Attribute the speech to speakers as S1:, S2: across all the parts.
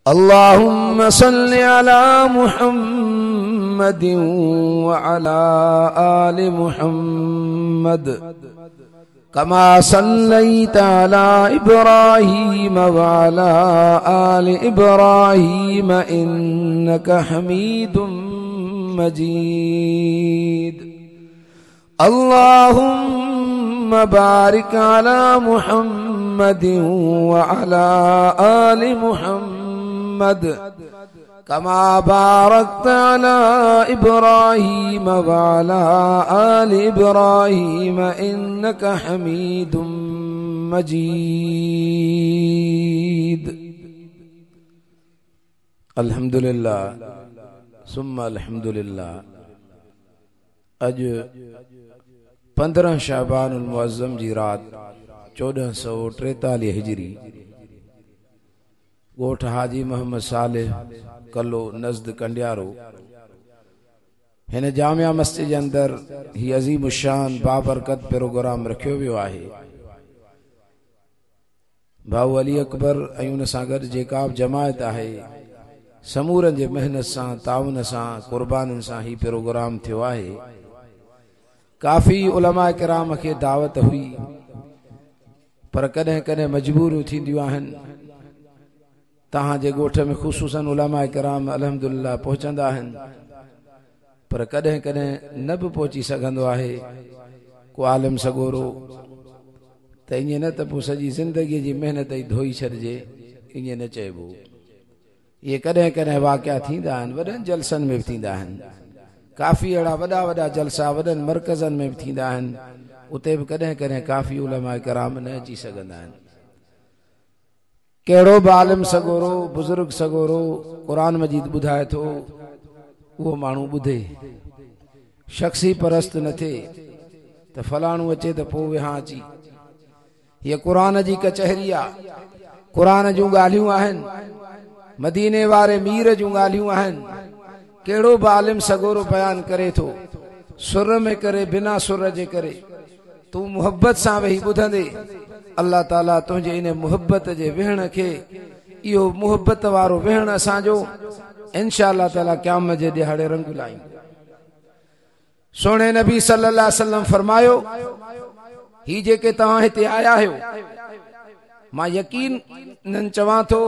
S1: اللهم صل على محمد وعلى آل محمد كما صليت على إبراهيم وعلى آل إبراهيم إنك حميد مجيد. اللهم بارك على محمد وعلى آل محمد كما باركت على إبراهيم وعلى آل إبراهيم إنك حميد مجيد. الحمد لله ثم الحمد لله. अज 15 शाबान उल मुअज़्ज़म जी रात 1443 हिजरी गोठ हाजी मोहम्मद सालेह कलो नज़द कंडियारो हिन जामिया मस्जिद जे अंदर ही अज़ीम शान बाबरकत प्रोग्राम रखियो वियो आहे। भाऊ अली अकबर ऐं उन सां गॾु जेका बि जमायत आहे समूरनि जे मेहनत सां ताउन सां कुर्बाननि सां ही प्रोग्राम थियो आहे। काफ़ी उलमा किराम खे दावत हुई पर कॾहिं कॾहिं मजबूरियूं थींदियूं आहिनि। तव्हांजे ॻोठ में ख़ुसूसन उलमा किराम अल्हम्दुलिल्लाह पहुचंदा आहिनि पर कॾहिं कॾहिं न बि पहुची सघंदो आहे को आलिम सगोरो त ईअं न त पोइ सॼी ज़िंदगीअ जी महिनत ई धोई छॾिजे, ईअं न चइबो। इहे कॾहिं कॾहिं वाक़िया थींदा आहिनि, वॾनि जलसनि में बि थींदा आहिनि। काफ़ी अहिड़ा वॾा वॾा जलसा वॾनि मर्कज़नि में बि थींदा आहिनि, उते बि कॾहिं कॾहिं काफ़ी उलमा किराम न अची सघंदा आहिनि। कहिड़ो बि आलिम सगोरो बुज़ुर्ग सगोरो क़ुरान मजीद ॿुधाए थो उहो माण्हू ॿुधे, शख़्सी परस्त न थिए त फलाणो अचे त पोइ विहां अची। हीअ क़ुरान जी कचहरी आहे, क़ुरान जूं ॻाल्हियूं आहिनि, मदीने वारे मीर जूं ॻाल्हियूं आहिनि। कहिड़ो बि आलिम सगोरो बयान करे थो सुर में करे बिना सुर जे करे, तूं मुहब्बत सां वेही ॿुधंदे अल्लाह ताला तुंहिंजे इन मुहब्बत जे वेहण खे, इहो मुहब्बत वारो वेहण असांजो इंशा अल्लाह ताला क़यामत जे ॾिहाड़े रंग लाईंदो। सोणे नबी सल्लल्लाहु अलैहि वसल्लम फरमायो, ही जेके तव्हां हिते आया आहियो मां यकीनन चवां थो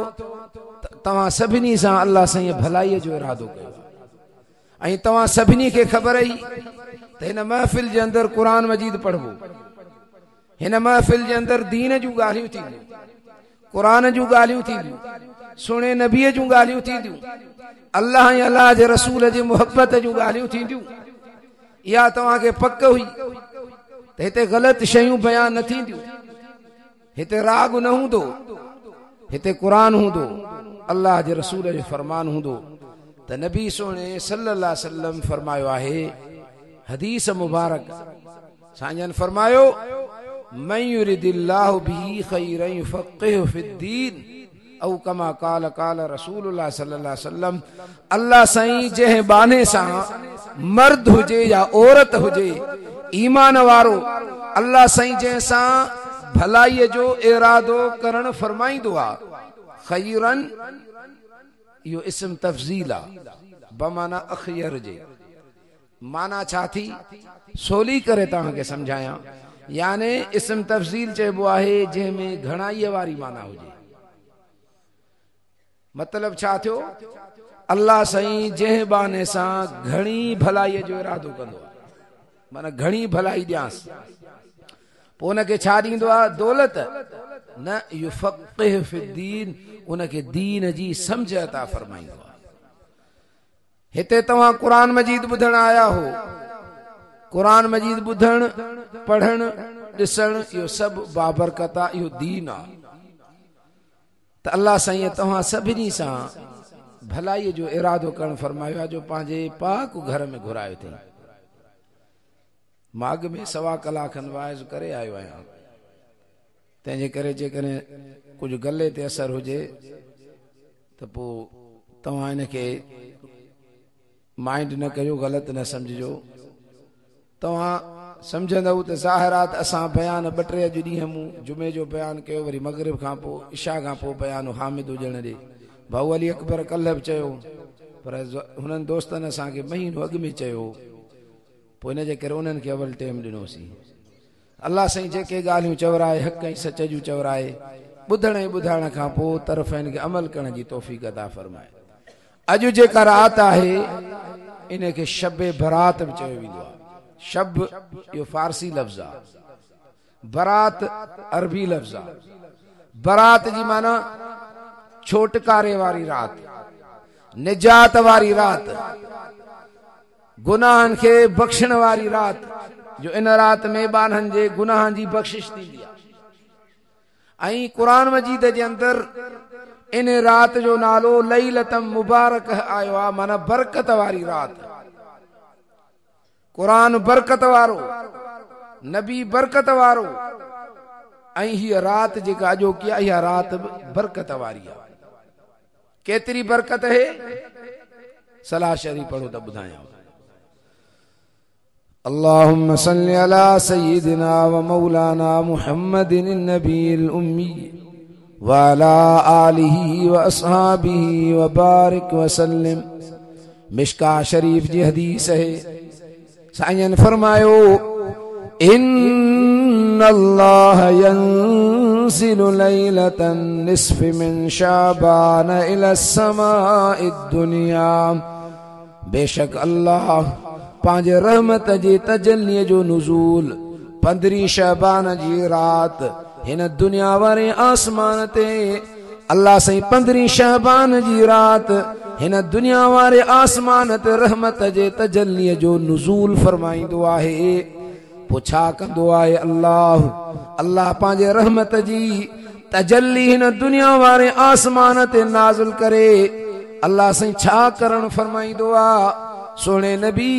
S1: तव्हां सभिनी सां अल्लाह साईं भलाईअ जो इरादो कयो ऐं तव्हां सभिनी खे ख़बर ई त हिन महफ़िल जे अंदर क़ुरान मजीद पढ़बो, हिन महफ़िल जे अंदर दीन जूं ॻाल्हियूं थींदियूं, क़ुरान जूं ॻाल्हियूं थींदियूं, सुहिणे नबीअ जूं ॻाल्हियूं थींदियूं, अल्लाह ऐं अल्लाह जे रसूल जी मुहब्बत जूं ॻाल्हियूं थींदियूं। इहा तव्हांखे पक हुई त हिते ग़लति शयूं बयान न थींदियूं, हिते राग न हूंदो, हिते क़ुरान हूंदो, अल्लाह जे रसूल जो फरमान हूंदो। त नबी सोणे सल्लल्लाहु अलैहि वसल्लम फरमायो आहे, हदीस मुबारक साईं फरमायो, मन युरिदिल्लाहु बिही खैरन युफ़क़िहु फ़िद्दीन औ कमा क़ाल क़ाल रसूलुल्लाह सल्लल्लाहु अलैहि वसल्लम। अल्लाह साईं जंहिं बाने सां मर्द हुजे या औरत हुजे ईमान वारो, अल्लाह साईं जंहिं सां भलाईअ जो इरादो करण फरमाईंदो आहे। खैरन इहो इस्म तफ़ज़ील आहे, बमाना अखयर जे माना छा थी सोली करे तव्हांखे सम्झायां। याने इस्म तफ़ज़ील चइबो आहे जंहिंमें घणाईअ वारी माना हुजे। मतलब छा थियो, अल्लाह साईं जंहिं बाने सां घणी भलाईअ जो इरादो कंदो आहे, माना घणी भलाई ॾियांसि, पोइ उनखे छा ॾींदो आहे, दौलत न, युफ़क़िहु फ़िद्दीन, उनखे दीन जी सम्झ अता फरमाईंदो आहे। हिते तव्हां क़ुरान मजीद ॿुधण आया हो, क़ुरान मजीद ॿुधण पढ़ण ॾिसण इहो सभु बाबरकत आहे, इहो दीन आहे। त अल्लाह साईं तव्हां सभिनी सां भलाईअ जो इरादो करणु फरमायो आहे जो पंहिंजे पाक घर में घुरायो अथई। मां अॻ में 1.25 कलाकनि वाइज़ करे आयो आहियां, तंहिंजे करे जेकॾहिं कुझु गले ते असर हुजे त पोइ तव्हां इनखे माइंड न कयो, ग़लति न सम्झिजो। तव्हां सम्झंदव त ज़ाहिरात असां बयान 2-3 अॼु ॾींहं मूं जुमे जो बयानु कयो, वरी मग़रिब खां पोइ इशा खां पोइ बयानु हामिद हुजण ॾे, भाऊ अली अकबर कल्ह बि चयो पर हुननि दोस्तनि असांखे महीनो अॻु में चयो पोइ हिन जे करे उन्हनि खे अवल टाइम ॾिनोसीं अल्लाह साईं जेके ॻाल्हियूं चवराए हक़ ऐं सच जूं चवराए ॿुधण ऐं ॿुधाइण खां पोइ तरफ़नि खे अमल करण जी तौफ़ीक़ अता फरमाए। अॼु जेका रात आहे इन खे शब बरात बि चयो वेंदो आहे। शब इहो फारसी लफ़्ज़ आहे, बरात अरबी लफ़्ज़ आहे। बरात जी माना छोटकारे वारी रात, निजात वारी रात, गुनाहनि खे बख़्शण वारी रात, जो इन रात में ॿारनि जे गुनाहनि जी बख़्शिश थींदी आहे। ऐं क़ुरान मजीद जे अंदर इन रात जो नालो लैलतम मुबारक आयो आहे, माना बरकत वारी रात। क़ुरान बरकत वारो, नबी बरकत वारो, ऐं हीअ रात जेका अॼोकी आहे इहा रात बरकत वारी आहे। केतिरी बरकत है, सलाह शरीफ पढ़ो त ॿुधायां। अल्लाहुम्म सल्लि अला सय्यिदिना व मौलाना मुहम्मदिन नबील उम्मी व अला आलिही व अस्हाबिही व बारिक व सल्लिम। मिशका शरीफ जी हदीस है, साईं फरमायो इन्नल्लाह यंज़िलु लैलतन निस्फ़ि मिन शाबान इला समाइद दुनिया। बेशक अल्लाह पंहिंजे रहमत जे तजल्लीअ जो नुज़ूल 15 शाबान जी रात हिन दुनिया वारे आसमान ते अल्लाह साईं 15 शाबान जी रात हिन दुनिया वारे आसमान ते रहमत जे तजल्लीअ जो नुज़ूल फरमाईंदो आहे। पोइ छा कंदो आहे अल्लाह पंहिंजे रहमत जी तजल्ली हिन दुनिया वारे आसमान ते नाज़िल करे। अल्लाह साईं छा करण फरमाईंदो आहे, सोने नबी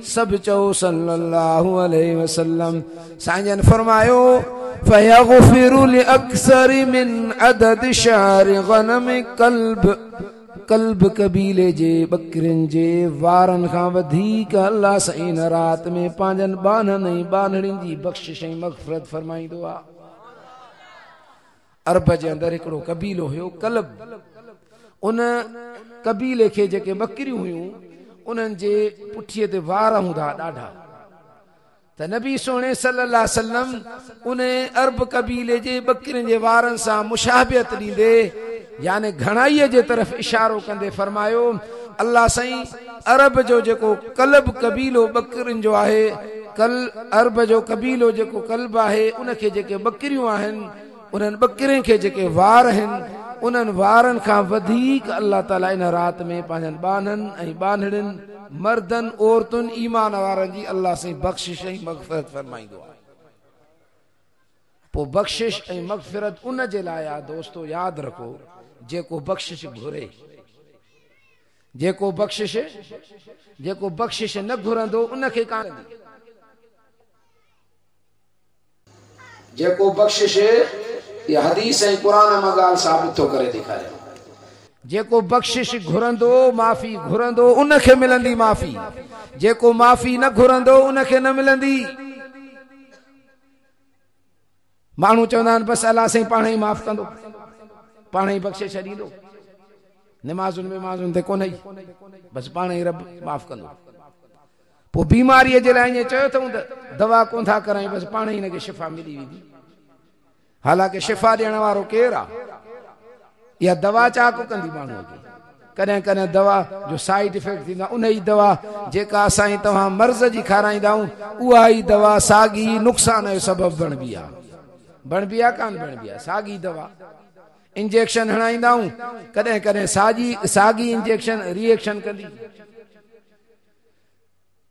S1: सब चओ सल्लल्लाहु अलैहि वसल्लम। साईं फरमायो फयग़फिरु लिअक्सरि मिन अदद शार गनम कल्ब कबीले जे बकरिन जे वारन खां वधीक अल्लाह साईं रात में पंहिंजनि बाननि ऐं बानड़ियुनि जी बख़्शिश ऐं मग़फ़िरत फरमाईंदो आहे। अरब जे अंदरि हिकिड़ो कबीलो हुयो कल्ब। उन कबीले खे जेके बकरियूं हुयूं उन्हनि जे पुठीअ ते वार हूंदा ॾाढा, त नबी सोने सल्लल्लाहु अलैहि वसल्लम उन अरब कबीले जे बकरियुनि जे वारनि सां मुशाबियत ॾींदे यानी घणाईअ जे तरफ़ इशारो कंदे फरमायो अल्लाह साईं अरब जो जेको कल्ब कबीलो बकरियुनि जो आहे, अरब जो कबीलो जेको कल्ब आहे उनखे जेके बकरियूं आहिनि उन्हनि बकरियुनि खे जेके वार आहिनि उन्हनि वारनि खां वधीक अल्लाह ताला इन रात में पंहिंजनि बाननि ऐं बानड़ियुनि मर्दनि औरतुनि ईमान वारनि जी अल्लाह साईं बख़्शिश ऐं मग़फ़िरत फरमाईंदो आहे। पोइ बख़्शिश ऐं मग़फ़िरत उन जे लाइ आहे दोस्तो, यादि रखो जेको बख़्शिश घुरे, जेको बख़्शिश न घुरंदो उनखे कान ॾींदी। जेको बख़्शिश ये हदीस ऐं क़ुरान मां ॻाल्हि साबित थो करे ॾेखारे। जेको बख़्शिश घुरंदो माफ़ी घुरंदो उनखे मिलंदी माफ़ी, जेको माफ़ी न घुरंदो उनखे न मिलंदी। माण्हू चवंदा आहिनि बसि अल्लाह साईं पाण ई माफ़ कंदो, पाण ई बख़्शिश ॾींदो, निमाज़ुनि में माज़ुनि ते कोन ई, बसि पाण ई रब माफ़ कंदो। पोइ बीमारीअ जे लाइ ईअं चयो अथऊं त दवा कोन था करायूं, बसि पाण ई हिनखे शिफ़ा मिली वेंदी। हालांकि शिफ़ा ॾियण वारो केरु आहे? इहा दवा चाक कंदी माण्हूअ खे। कॾहिं कॾहिं दवा जो साइड इफेक्ट थींदा, उन ई दवा जेका असां तव्हां मर्ज़ जी खाराईंदा आहियूं उहा ई दवा साॻी नुक़सान जो सबबु बणबी आहे। बणबी आहे कान बणबी आहे? साॻी दवा इंजेक्शन हणाईंदा आहियूं, कॾहिं कॾहिं साॻी इंजेक्शन रिएक्शन कंदी।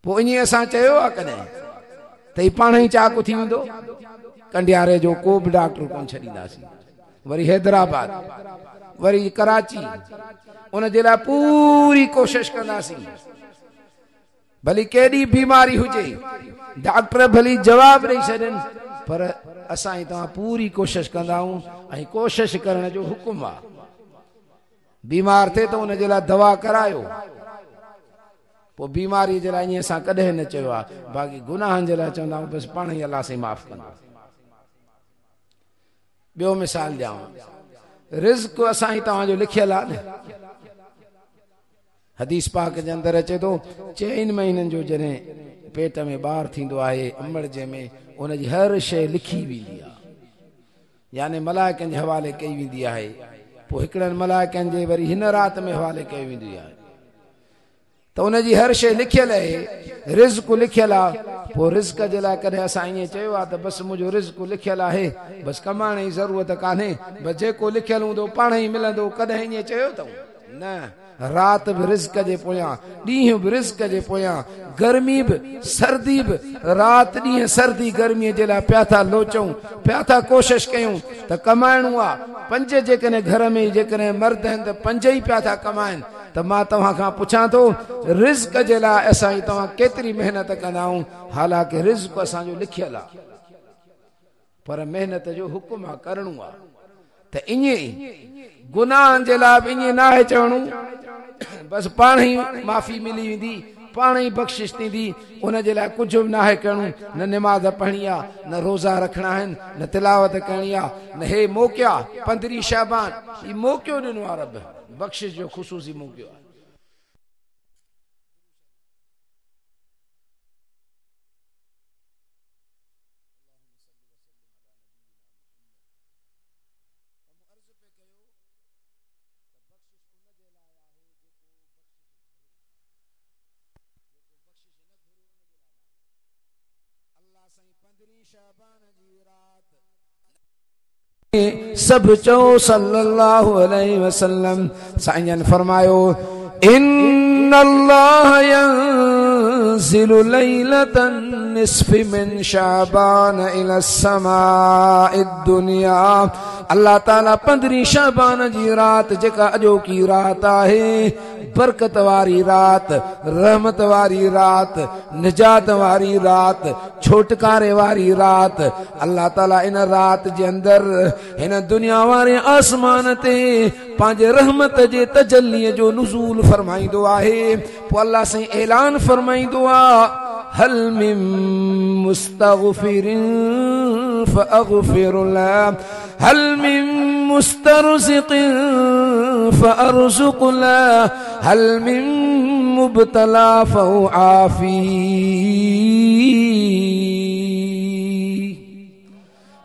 S1: पोइ ईअं असां चयो आहे कॾहिं त ही पाण ई चाक थी वेंदो? कंडियारे जो को बि डॉक्टर कोन छॾींदासीं, वरी हैदराबाद, वरी कराची, उन जे लाइ पूरी कोशिश कंदासीं। भली केॾी बीमारी हुजे, डॉक्टर भली जवाब ॾेई छॾनि, पर असां ई तव्हां पूरी कोशिश कंदा आहियूं ऐं कोशिश करण जो हुकुम आहे। बीमार थिए त उन जे लाइ दवा करायो। पोइ बीमारी जे लाइ ईअं असां कॾहिं न चयो आहे। बाक़ी गुनाहनि जे लाइ चवंदा आहियूं बसि पाण ई अल्लाह साईं माफ़ कंदो। ॿियो मिसाल ॾियां, रिज़्क़ असां ई तव्हांजो लिखियल आहे न। हदीस पाक जे अंदरि अचे थो 4 महीननि जो जॾहिं पेट में ॿार थींदो आहे अमड़ जंहिंमें उनजी हर शइ लिखी वेंदी आहे, यानी मलाइकनि जे हवाले कई वेंदी आहे। पोइ हिकिड़नि मलाइकनि जे वरी हिन राति में हवाले कई वेंदी आहे, त उनजी हर शइ लिखियल आहे, रिज़्क़ लिखियल आहे। पोइ रिज़्क़ जे लाइ कॾहिं असां ईअं चयो आहे त बसि मुंहिंजो रिज़्क़ लिखियल आहे, बसि कमाइण जी ज़रूरत कान्हे, बसि जेको लिखियल हूंदो पाण ई मिलंदो, कॾहिं ईअं चयो अथऊं? न। रात भी रिज़्क़ जे पोयां, ॾींहुं बि रिज़्क़ जे पोयां, गर्मी बि सर्दी बि, रात ॾींहुं सर्दी गर्मीअ जे लाइ पिया था लोचूं, पिया था कोशिश कयूं त कमाइणो आहे। 5 जेकॾहिं घर में जेकॾहिं मर्द आहिनि त 5 ई पिया था कमाइनि। त मां तव्हां खां पुछां थो, रिज़्क़ जे लाइ असां ई तव्हां केतिरी महिनत कंदा आहियूं? हालांकि रिज़्क़ असांजो लिखियल आहे, पर महिनत जो हुकुम आहे, करणो आहे। त ईअं ई गुनाहनि जे लाइ बि ईअं न आहे चवणो बसि पाण ई माफ़ी मिली वेंदी, पाण ई बख़्शिश थींदी, उन जे लाइ कुझु बि न आहे करणो। न निमाज़ पढ़णी आहे, न रोज़ा रखणा आहिनि, न तिलावत करणी आहे, न हे मौक़िया 15 शाबान ही मौक़ियो ॾिनो आहे रब, बख़्शिश जो ख़ुशूसी मौक़ियो आहे। सब चो सल्लल्लाहु अलैहि वसल्लम साईं फरमायो, इन्नल्लाह यंज़िलु लैलतन निस्फ़ि मिन शाबान इला समाइद दुनिया। अल्लाह ताला 15 शाबान जी रात जेका अॼोकी रात आहे, बरकत वारी रात, रहमत वारी रात, निजात वारी रात, छोटकारे वारी रात, अल्लाह ताला इन रात जे अंदरि हिन दुनिया वारे आसमान ते पंहिंजे रहमत जे तजल्लीअ जो नुज़ूल फरमाईंदो आहे। पोइ अल्लाह साईं ऐलान फरमाईंदो आहे, हल मिन मुस्तग़फिरिन फ़अग़फ़िर लह, हल मिन मुस्तरज़िक़िन फ़अरज़ुक़ लह, हल मिन मुब्तला फ़उआफ़ी।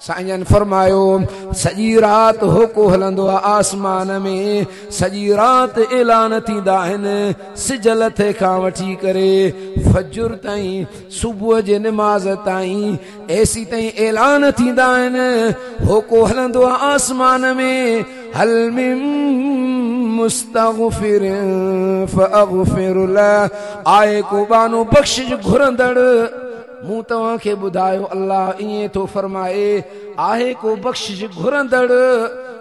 S1: साईं फरमायो, सॼी रात होको हलंदो आहे आसमान में, सॼी रात ऐलान थींदा आहिनि, सिज लथे खां वठी करे फजर ताईं, सुबुह जे निमाज़ ताईं, ऐसी ताईं ऐलान थींदा आहिनि, होको हलंदो आहे आसमान में, हल मिन मुस्तग़फिरिन फ़अग़फ़िर लह, आहे को बानो बख़्शिश घुरंदड़। मूं तव्हां खे ॿुधायो अल्लाह ईअं थो फरमाए, आहे को बख़्शिश घुरंदड़,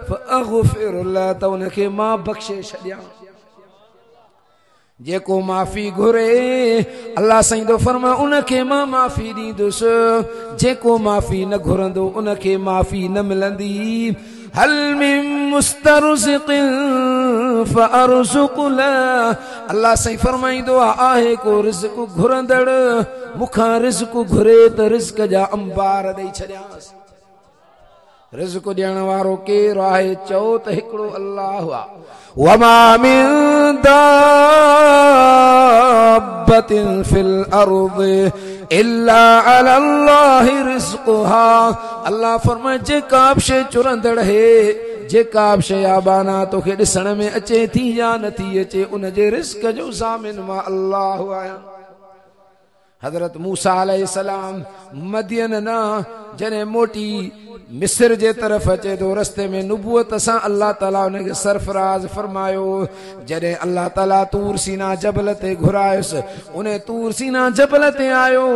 S1: फ़अग़फ़िर लह, त उनखे मां बख़्शे छॾियां। जेको माफ़ी घुरे अल्लाह साईं थो फरमा उनखे मां माफ़ी ॾींदुसि, जेको माफ़ी न घुरंदो उनखे माफ़ी न मिलंदी। हल मिन मुस्तरज़िक़िन फ़अरज़ुक़ लह, अल्लाह साईं फरमाईंदो आहे को रिज़्क़ घुरंदड़, मूंखां रिज़्क़ घुरे त रिज़्क़ जा अंबार ॾेई छॾियांसि। रिज़्क़ ॾियण वारो केरु आहे? चओ त हिकिड़ो अल्लाह आहे। वमा मिन दाब्बतिन फिल अर्द इल्ला अलल्लाहि रिज़्क़ुहा, अल्लाह फरमाए जेका बि शइ चुरंदड़ है, जेका बि शइ आबाना तोखे ॾिसण में अचे थी या नथी अचे, उनजे रिज़्क़ जो ज़ामिन मां अल्लाह आहियां। हज़रत मूसा अलैहिस्सलाम मदियन न जॾहिं मोटी मिस्र जे तरफ़ अचे तो, रस्ते में नुबुवत सां अल्लाह ताला उनखे सरफराज फरमायो। जॾहिं अल्लाह ताला तूर सीना जबल ते घुरायुसि, उन तूर सीना जबल ते आयो,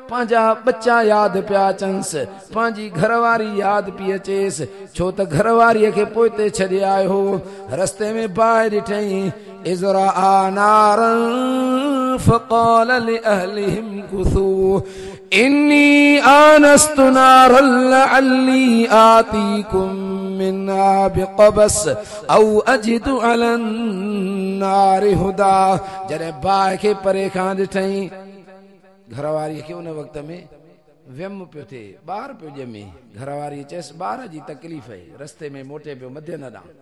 S1: पंहिंजा बच्चा यादि पिया अचंसि, पंहिंजी घरवारी यादि पई अचेसि, छो त घरवारीअ खे पोइते छॾे आयो हो। रस्ते में बाहि ॾिठईं, इज़रा नारन फ़क़ाल लिअहलिहिम कुथू इन्नी आनस्तु नारन लअल्ली आतीकुम मिन्हा बिक़बस औ अजिदु अलन नारि हुदा। जॾहिं बाहि खे परे खां ॾिठईं, घरवारीअ खे उन वक़्त में व्यम पियो थे ॿार पियो ॼमे घरवारी चयसि ॿार जी तकलीफ़ आहे रस्ते में मोटे पियो मध्यन ॾांहुं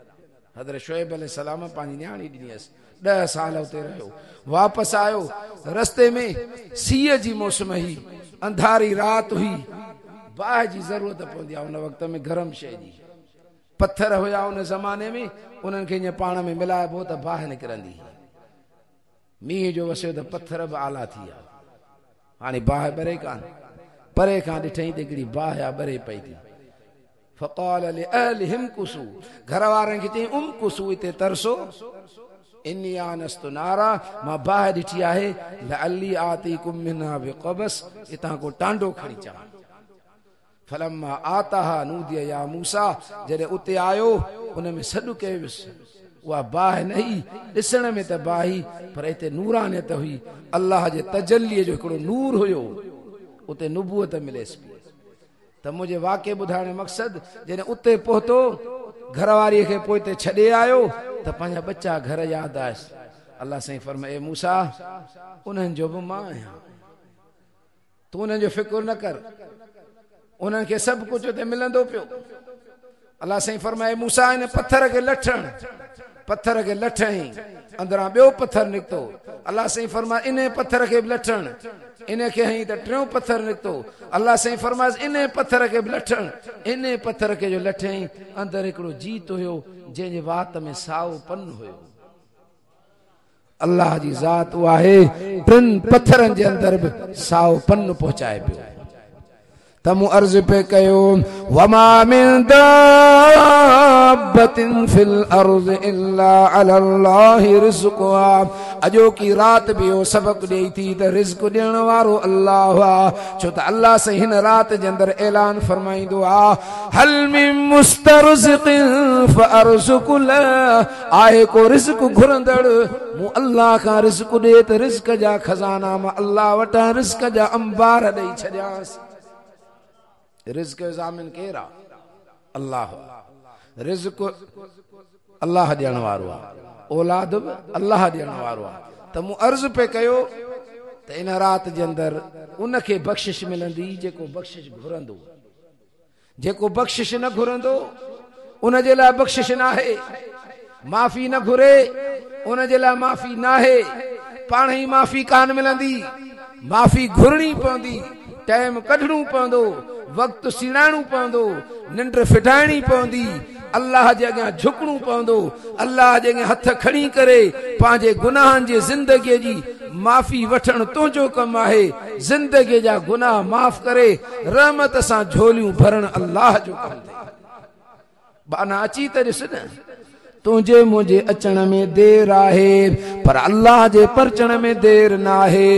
S1: हज़रत शुएब अलैहिस्सलाम पंहिंजी न्याणी ॾिनीअसि 10 साल उते रहियो वापसि आयो रस्ते में सीअ जी मौसम हुई अंधारी रात हुई बाहि जी ज़रूरत पवंदी आहे उन वक़्त में गरम शइ जी पत्थर हुया उन ज़माने में उन्हनि खे ईअं पाण में मिलाइबो त बाहि निकिरंदी मींहं जो वसियो त पत्थर बि आला थी विया हाणे बाहि ॿरे कान परे खां ॾिठई त हिकिड़ी बाहि आहे ॿरे पई थी फक़ाल लिअहलिहिम कुसू घर वारनि खे चई कुसू हिते तरसो इन्नी आनस्तु नारा मां बाहि ॾिठी आहे लअल्ली आतीकुम मिन्हा बिक़बस हितां को टांडो खणी अचां फलम्मा आताहा नूदिया या मूसा जॾहिं उते आयो उन में सॾु कयोसि उहा बाहि न हुई ॾिसण में त बाहि पर हिते नूरानियत हुई अल्लाह जे तजल्लीअ जो हिकिड़ो नूर हुयो उते नुबूअत मिलेसि पई त मुंहिंजे वाक़े ॿुधाइण जो मक़सदु जॾहिं उते पहुतो घरवारीअ खे पोइ हिते छॾे आयो त पंहिंजा बच्चा घर यादि आयसि अल्लाह साईं फरमाए मूसा उन्हनि जो बि मां आहियां तूं उन्हनि जो फ़िक्र न कर उन्हनि खे सभु कुझु उते मिलंदो पियो अल्लाह साईं फरमाए मूसा हिन पत्थर खे लठई अंदरां ॿियो पत्थर निकितो अल्लाह साईं फरमाए इन पत्थर खे बि लठण इन खे हई त टियों पत्थर निकितो अल्लाह साईं फरमाए इन पत्थर खे बि लठण इन पत्थर खे जो लठई अंदर हिकिड़ो जीत हुयो जंहिंजे वात में साओ पन हुयो अल्लाह जी ज़ात उहा आहे टिनि पत्थरनि जे अंदर बि साओ पन पहुचाए पियो तमु अर्ज़ पे कयो वमा मिन दाब्बतिन फिल अर्ज़ इल्ला अलल्लाहि रिज़्क़ुहा अजो की रात भी हो सबक ॾेई थी त रिज़्क़ ॾियण वारो अल्लाह आहे छो त अल्लाह से हिन रात जे अंदर ऐलान फरमाईंदो आहे हल मिन मुस्तरज़िक़िन फअरज़ुक़ु आहे को रिज़्क़ घुरंदड़ मूं अल्लाह खां रिज़्क़ ॾे त रिज़्क़ जा खज़ाना मां अल्लाह वटां रिज़्क़ जा अंबार ॾेई छॾियांसि रिज़्क़ जो ज़ामिन केरु आहे अल्लाह रिज़्क़ अल्लाह ॾियण वारो आहे औलाद बि अल्लाह ॾियण वारो आहे त मूं अर्ज़ पे कयो त इन राति जे अंदरि उनखे बख़्शिश मिलंदी जेको बख़्शिश घुरंदो जेको बख़्शिश न घुरंदो उन जे लाइ बख़्शिश न आहे माफ़ी न घुरे उन जे लाइ माफ़ी न आहे पाण ई माफ़ी कान मिलंदी माफ़ी घुरणी पवंदी टाइम कढणो पवंदो वक़्तु सीड़ाइणो पवंदो निंड फिटाइणी पवंदी अल्लाह जे अॻियां झुकणो पवंदो अल्लाह जे अॻियां हथ खणी करे पंहिंजे गुनाहनि जी ज़िंदगीअ जी माफ़ी वठण तुंहिंजो कमु आहे ज़िंदगीअ जा गुनाह माफ़ करे रहमत सां झोलियूं भरण अल्लाह जो कमु बाना अची त ॾिस न तुझे मुझे अचण में देर आहे पर अल्लाह जे परचण में देर न आहे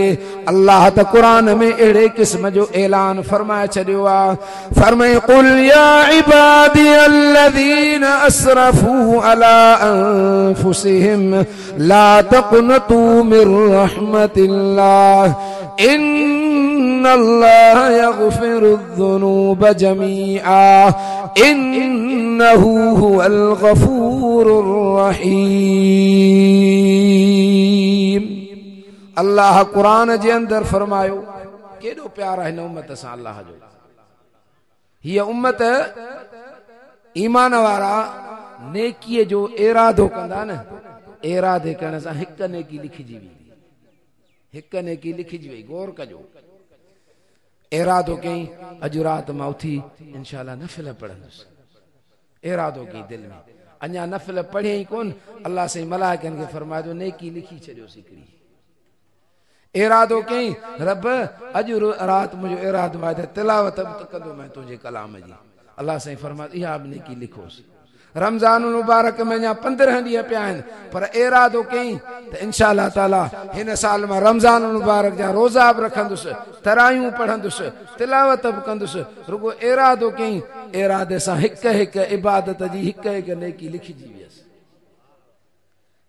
S1: अल्लाह त कुरान में अहिड़े क़िस्म जो ऐलान फरमाए छॾियो आहे फरमाए कुल या इबादी अल्लज़ीन असरफू अला अनफुसिहिम ला तक़नतू मिर रहमतिल्लाह इन्नल्लाह यग़फिरुज़्ज़ुनूब जमीआ इन्नहू हुवल गफूरुर रहीम अल्लाह कुरान जे अंदर फरमायो केॾो प्यार आहे हिन उम्मत सां अल्लाह जो हीअ उम्मत ईमान वारा नेकीअ जो इरादो कंदा न इरादे करण सां हिक नेकी लिखिजी वेंदी हिक नेकी लिखिजी वई गौर कजो इरादो कई अॼु राति मां उथी इंशाअल्लाह नफ़िल पढ़ंदुसि इरादो कई दिलि में अञा नफ़िल पढ़ियई कोन अल्लाह साईं मलाइकनि खे फरमाए थो नेकी लिखी छॾियोसि हिकिड़ी इरादो कई रब अॼु राति मुंहिंजो इरादो आहे त तिलावत बि कंदो मैं तुंहिंजे कलाम जी अल्लाह साईं फरमाए इहा बि नेकी लिखोसि रमज़ान मुबारक में अञा 15 ॾींहं पिया आहिनि पर इरादो कई त इंशाअल्लाह ताला हिन साल मां रमज़ान मुबारक जा रोज़ा बि रखंदुसि तरायूं पढ़ंदुसि तिलावत बि कंदुसि रुगो इरादो कई इरादे सां हिक हिक इबादत जी हिक हिक नेकी लिखिजी वियसि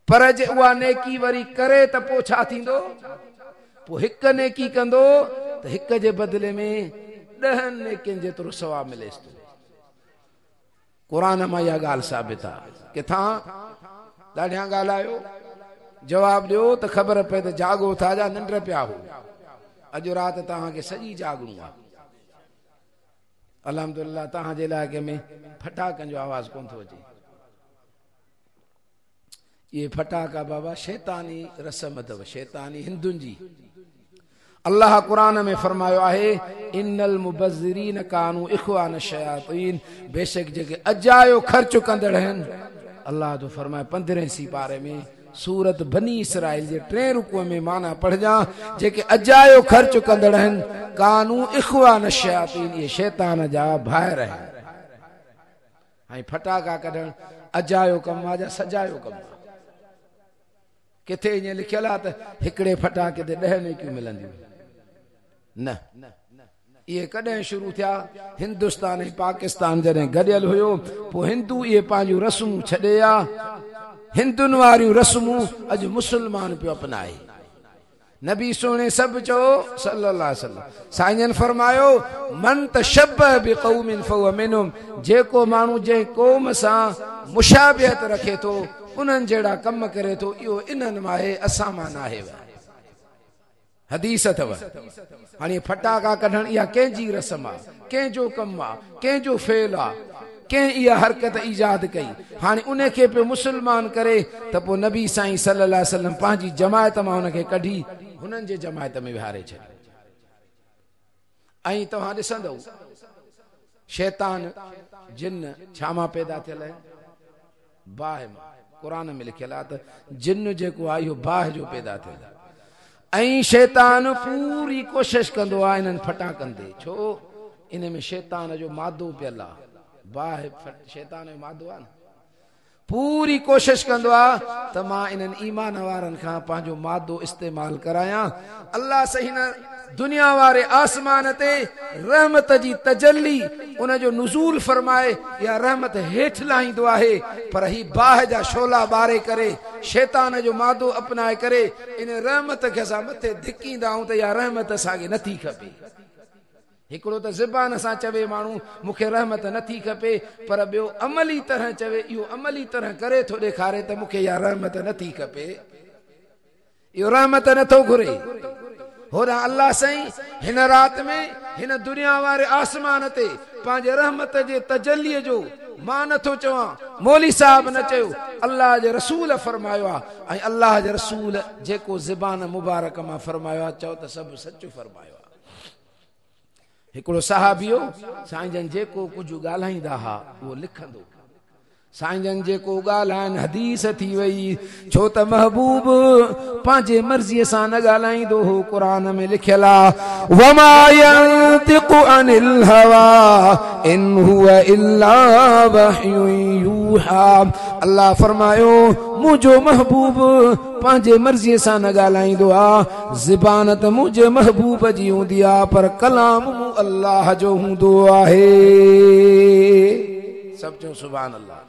S1: पर जे उहा नेकी वरी करे त पोइ छा थींदो पोइ हिक नेकी कंदो त हिक जे बदिले में 10 नेकियुनि जेतिरो सवाब मिलेसि थो कुरान मां इहा ॻाल्हि साबित आहे किथां ॾाढियां ॻाल्हायो जवाब ॾियो त ख़बर पए त जागो था जा निंड पिया हो अॼु राति तव्हांखे सॼी जागणो आहे अल्हम्दुलिल्लाह तहां जे इलाइक़े में फटाकनि जो आवाज़ कोन थो अचे। ये फटाका बाबा शैतानी रस्म अथव, शैतानी हिंदुनि जी। अल्लाह कुरान में फरमायो आहे इन्नल मुबज़्ज़िरीन कानू इख़वान शयातीन, बेशक जेके अजायो ख़र्च कंदड़ आहिनि। अल्लाह जो फरमाए 15 सिपारे में सूरत बनी इसराइल जे 3 रुकू में माना पढ़जा, जेके अजायो ख़र्च कंदड़ आहिनि कानू इख़वान शयातीन, ये शैतान जा भाइर आहिनि। ऐं फटाका कढण अजायो कम आहे या सजायो कम आहे? किथे ईअं लिखियल आहे त हिकिड़े फटाके ते 10 नेकियूं मिलंदियूं? न, ये कॾहिं शुरू थिया? हिंदुस्तान ऐं पाकिस्तान जॾहिं गॾियल हुयो, पोइ हिंदू इहे पंहिंजूं रस्मूं छॾे आ, हिंदुनि वारियूं रस्मूं अॼु मुस्लमान पियो अपनाए। नबी सोने सब चो सल्लल्लाहु अलैहि वसल्लम, साईं फरमायो मन तशब्बह बिक़ौमिन फहुव मिनहुम, जेको माण्हू जंहिं क़ौम सां मुशाबिहत रखे थो उन्हनि जहिड़ा कम करे थो, इहो इन्हनि मां आहे, असां मां न आहे। हदीस अथव। हाणे फटाका कढण इहा कंहिंजी रस्म आहे, कंहिंजो कमु आहे, कंहिंजो फेल आहे, कंहिं इहा हरकत ईजाद कई। हाणे उन खे पियो मुस्लमान करे त पोइ नबी साईं सल्लल्लाहु अलैहि वसल्लम पंहिंजी जमायत मां हुनखे कढी हुननि जे जमायत में विहारे छॾियो। ऐं तव्हां ॾिसंदव शैतान जिन छा मां पैदा थियल आहे? बाहि मां। कुरान में लिखियल आहे त जिन जेको आहे इहो बाहि जो पैदा थियल आहे। ऐं शैतान पूरी कोशिश कंदो आहे इन्हनि फटाकनि ते, छो इन में शैतान जो मादो पियल आहे। बाहि शैतान जो मादो आहे न। पूरी कोशिश कंदो आहे त मां इन्हनि ईमान वारनि खां पंहिंजो मादो इस्तेमाल करायां। अल्लाह सही न दुनिया वारे आसमान ते रहमत जी तजल्ली उन जो नुज़ूल फरमाए या रहमत हेठि लाहींदो आहे, पर ही बाहि जा शोला ॿारे करे शैतान जो मादो अपनाए करे इन रहमत खे असां मथे धिकींदा आहियूं त या रहमत असांखे नथी खपे। हिकिड़ो त ज़बान सां चवे माण्हू मूंखे रहमत नथी खपे, पर ॿियो अमली तरह चवे, इहो अमली तरह करे थो ॾेखारे त मूंखे या रहमत नथी खपे, इहो रहमत नथो घुरे। होॾां अल्लाह साईं हिन राति में हिन दुनिया वारे आसमान ते पंहिंजे रहमत जे तजल्लीअ जो मां नथो चवां, मौली साहब न चयो, अल्लाह जे रसूल फरमायो आहे। ऐं अल्लाह जे रसूल जेको ज़बान मुबारक मां फरमायो आहे, चओ त सभु सच फरमायो आहे। हिकिड़ो सहाबियो साईं जन जेको कुझु ॻाल्हाईंदा हुआ उहो लिखंदो। साईं जन जेको ॻाल्हाइनि हदीस थी वई, छो त महबूब पंहिंजे मर्ज़ीअ सां न ॻाल्हाईंदो हो। क़ुरान में लिखियल आहे वमा यंतिक़ु अनिल हवा इन हुवा इल्ला वहयु यूहा। अल्लाह फरमायो मुंहिंजो महबूब पंहिंजे मर्ज़ीअ सां न ॻाल्हाईंदो आहे, ज़बान त मुंहिंजे महबूब जी हूंदी आहे, पर कलाम मूं अल्लाह जो हूंदो आहे। सभु चओ सुभान अल्लाह।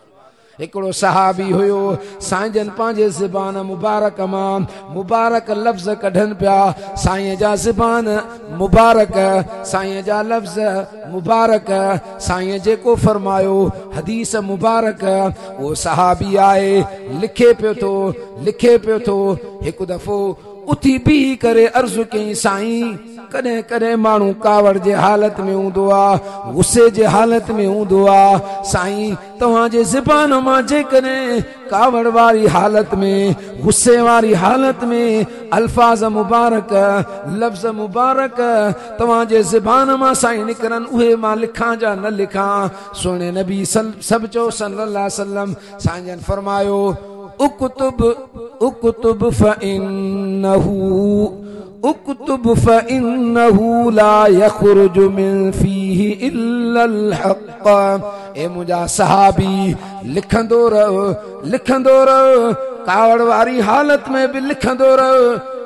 S1: हिकिड़ो सहाबी हुयो, साईं जन पंहिंजे ज़बान मुबारक मां मुबारक लफ़्ज़ कढनि पिया। साईं जा ज़बान मुबारक, साईं जा लफ़्ज़ मुबारक, साईं जेको फरमायो हदीस मुबारक, उहो सहाबी आहे लिखे पियो थो। हिकु दफ़ो उथी बीही करे अर्ज़ु कई, साईं कॾहिं कॾहिं माण्हू कावड़ जे हालत में हूंदो आहे, गुस्से जे हालत में हूंदो आहे, साईं तव्हांजे ज़बान मां जेकॾहिं कावड़ वारी हालत में, गुस्से वारी हालत में अल्फाज़ मुबारक लफ़्ज़ मुबारक तव्हांजे ज़बान मां साईं निकिरनि, उहे मां लिखां जा न लिखां? सुहिणे नबी सभु चओ सल्लल्लाहु अलैहि वसल्लम, साईं जन फरमायो उक्तुब फ़इन्नहु ला यख़रुजु मिन फ़ीहि इल्लल हक़। ए मुंहिंजा सहाबी लिखंदो रहो, कावड़ वारी हालत में बि लिखंदो रहो,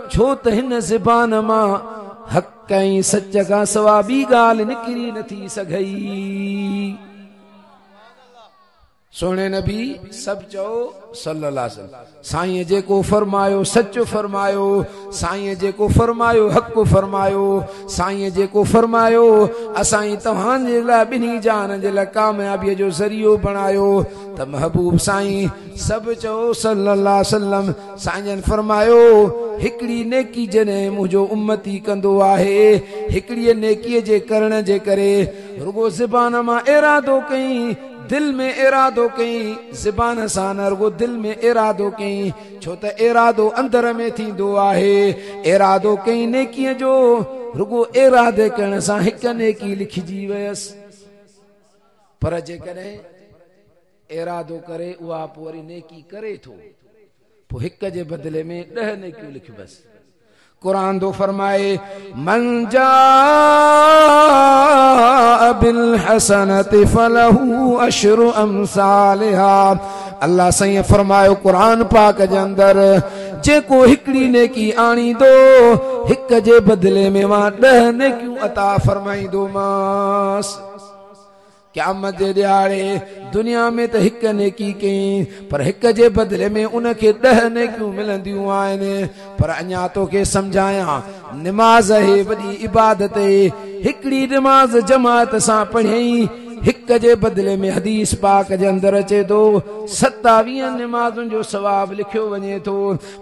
S1: छो त हिन ज़बान मां हक़ ऐं सच खां सवा ॿी ॻाल्हि निकिरी नथी सघई। सोने नबी सब चो सल्लल्लाहु अलैहि वसल्लम साईं जेको फरमायो सच फरमायो साईं जेको फरमायो हक फरमायो साईं जेको फरमायो असाई तव्हां जे लाइ बिनी जान जे लाइ कामयाबी जो ज़रियो बनायो त महबूब साईं सब चो सल्लल्लाहु अलैहि वसल्लम साईं फरमायो हिकड़ी नेकी जने मुझो उम्मती कंदो आहे हिकड़ी नेकी जे करण जे करे रुगो ज़बान मां इरादो कई दिल में इरादो कई ज़बान सां न रुगो दिल में इरादो कई छो त इरादो अंदर में थींदो आहे इरादो कई नेकीअ जो रुगो इरादे करण सां हिक नेकी लिखिजी वयसि पर जेकॾहिं इरादो करे उहा पोइ वरी नेकी करे थो पोइ हिक जे बदिले में 10 नेकियूं लिखबसि कुरान दो फरमाए मन जा बिल हसनति फलहू अशरु अमसालिहा अल्लाह सही फरमायो कुरान पाक जे अंदर जेको हिकड़ी नेकी आणी दो हिक जे बदले में मां 10 नेकियूं अता फरमाईंदो मास क़यामत जे ॾियारे दुनिया में त हिक नेकी कई पर हिक जे बदले में उनखे 10 नेकियूं मिलंदियूं आहिनि पर अञा तोखे सम्झायां निमाज़ है वॾी इबादत हिकड़ी निमाज़ जमात सां पढ़ई हिक जे बदले में हदीस पाक जे अंदर अचे तो 27 निमाज़ुनि जो सवाब लिखियो वञे तो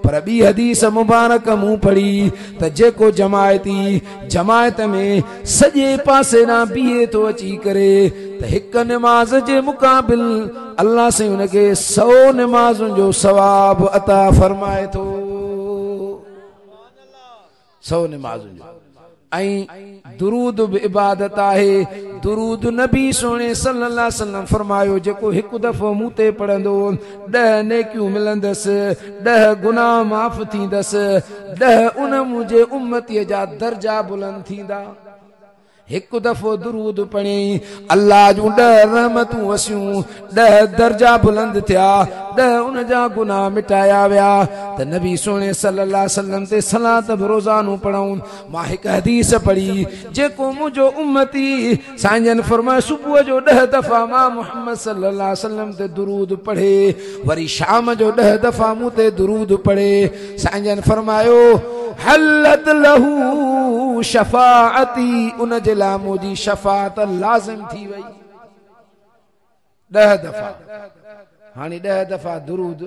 S1: पर ॿी हदीस मुबारक मूं पढ़ी त जेको जमायत में सॼे पासे ना बीहे तो अची करे त हिक निमाज़ जे मुक़ाबिल अल्लाह से उनखे 100 निमाज़ुनि जो सवाब अता फरमाए तो 100 निमाज़ुनि जो ऐं दुरूद भी इबादत आहे दुरूद नबी सोने सल्लल्लाहु अलैहि वसल्लम फरमायो जेको हिकु दफ़ो मूं ते पढ़ंदो 10 नेकियूं मिलंदसि 10 गुनाह माफ़ थींदसि 10 उन मुंहिंजे उम्मतीअ जा दर्जा बुलंद थींदा हिकु दफ़ो दुरूद पढ़ी अल्लाह जूं 10 रहमतूं वसियूं 10 दर्जा बुलंद थिया 10 उन जा गुनाह मिटाया विया त नबी सोने सल्लल्लाहु अलैहि वसल्लम ते सलात बि रोज़ानो पढ़ूं मां हिकु हदीस पढ़ी जेको मुंहिंजो उम्मती साईं फरमाए सुबुह जो 10 दफ़ा मां मुहम्मद सल्लल्लाहु अलैहि वसल्लम ते दुरूद पढ़े वरी शाम जो 10 दफ़ा मूं ते दुरूद पढ़े साईं फरमायो हलत लहू शफाअती उन जे लाइ मुंहिंजी शफाअत लाज़िम थी वई 10 दफ़ा हाणे 10 दफ़ा दुरूद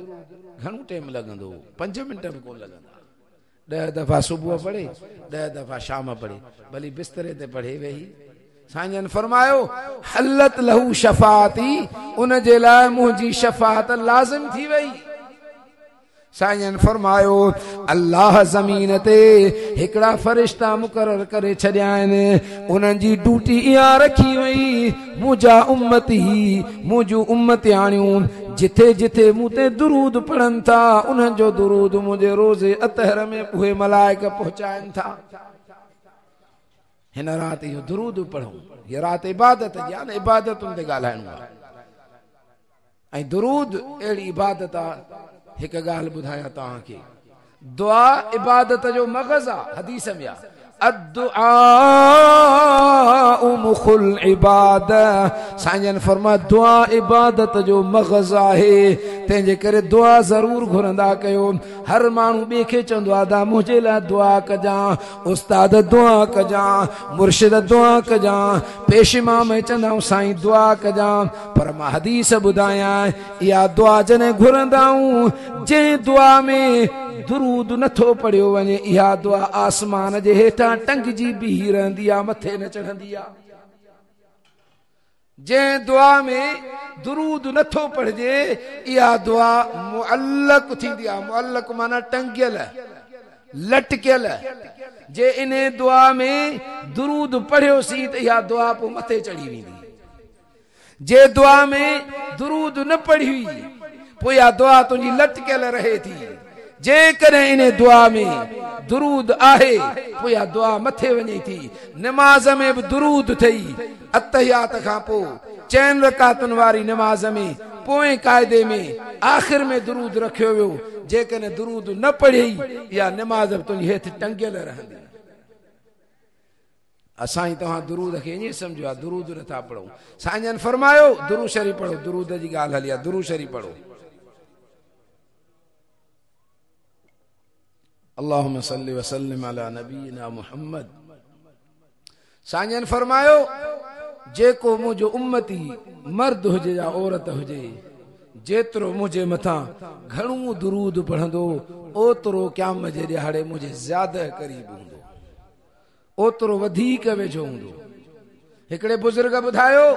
S1: घणो टाइम लॻंदो 5 मिंट बि कोन लॻंदा 10 दफ़ा सुबुह पढ़े 10 दफ़ा शाम पढ़े भली बिस्तरे ते पढ़े वेही साईं फरमायो हलत लहू शफाअती उन जे लाइ मुंहिंजी शफाअत लाज़िम थी वई साईं फरमायो अल्लाह ज़मीन ते हिकड़ा फरिश्ता मुकर्रर करे छॾिया आहिनि उन्हनि जी ड्यूटी इहा रखी वई मुंहिंजूं उम्मतियाणियूं जिथे जिथे मूं ते दुरूद पढ़नि था उन्हनि जो दुरूद मुंहिंजे रोज़े अतहर में उहे मलाइक पहुचाइनि था हिन राति इहो दुरूद पढ़ूं हीअ राति इबादत जी आहे न इबादतुनि ते ॻाल्हाइणो आहे ऐं दुरूद अहिड़ी इबादत आहे हिक गाल बुधाया तव्हांखे दुआ इबादत जो मग़ज़ आहे हदीस में आहे अद्दुआ मुखुल इबादत साईं फरमाया दुआ इबादत जो मग़ज़ आहे तंहिंजे करे दुआ ज़रूर घुरंदा कयो हर माण्हू ॿिए खे चवंदो आहे दा मुंहिंजे लाइ दुआ कजां उस्ताद दुआ कजां मुर्शिद दुआ कजां पेश इमाम चवंदा साईं दुआ कजां पर मां हदीस ॿुधायां इहा दुआ जॾहिं घुरंदाऊं जंहिं दुआ में दुरूद नथो पढ़ियो वञे इहा दुआ आसमान जे हेठां टंगजी बीही रहंदी आहे मथे न चढ़ंदी आहे जंहिं दुआ में दुरूद नथो पढ़जे इहा दुआ मुअल्लक थींदी आहे मुअल्लक माना टंगियल लटकियल जे इन दुआ में दुरूद पढ़ियोसीं त इहा दुआ पोइ मथे चढ़ी वेंदी जे दुआ में दुरूद न पढ़ी हुई पोइ इहा दुआ तुंहिंजी लटकियल रहे थी जेकॾहिं इन दुआ में दुरूद आहे पोइ इहा दुआ मथे वञे थी नमाज़ में बि दुरूद थई अतहियात खां पोइ 4 रकातुनि वारी नमाज़ में पोएं क़ाइदे में आख़िर में दुरूद रखियो वियो जेकॾहिं दुरूद न पढ़ी इहा नमाज़ तुंहिंजी हेठि टंगियल रहंदी असाई तव्हां दुरूद खे ईअं सम्झो आहे दुरूद नथा पढ़ूं। साईं जन फरमायो दुरूद शरीफ़ पढ़ो, दुरूद जी ॻाल्हि हली आहे, दुरूद शरीफ़ पढ़ो। अल्लाहुम्मा सल्लि व सल्लिम अला नबीना मुहम्मद। साईं जन फरमायो जेको मुंहिंजो उम्मती मर्द हुजे या औरत हुजे, जेतिरो मुंहिंजे मथां घणो दुरूद पढ़ंदो ओतिरो क़यामत जे ॾियारे मुंहिंजे ज़्यादा क़रीब हूंदो, ओतिरो वधीक वेझो हूंदो। हिकिड़े बुज़ुर्ग ॿुधायो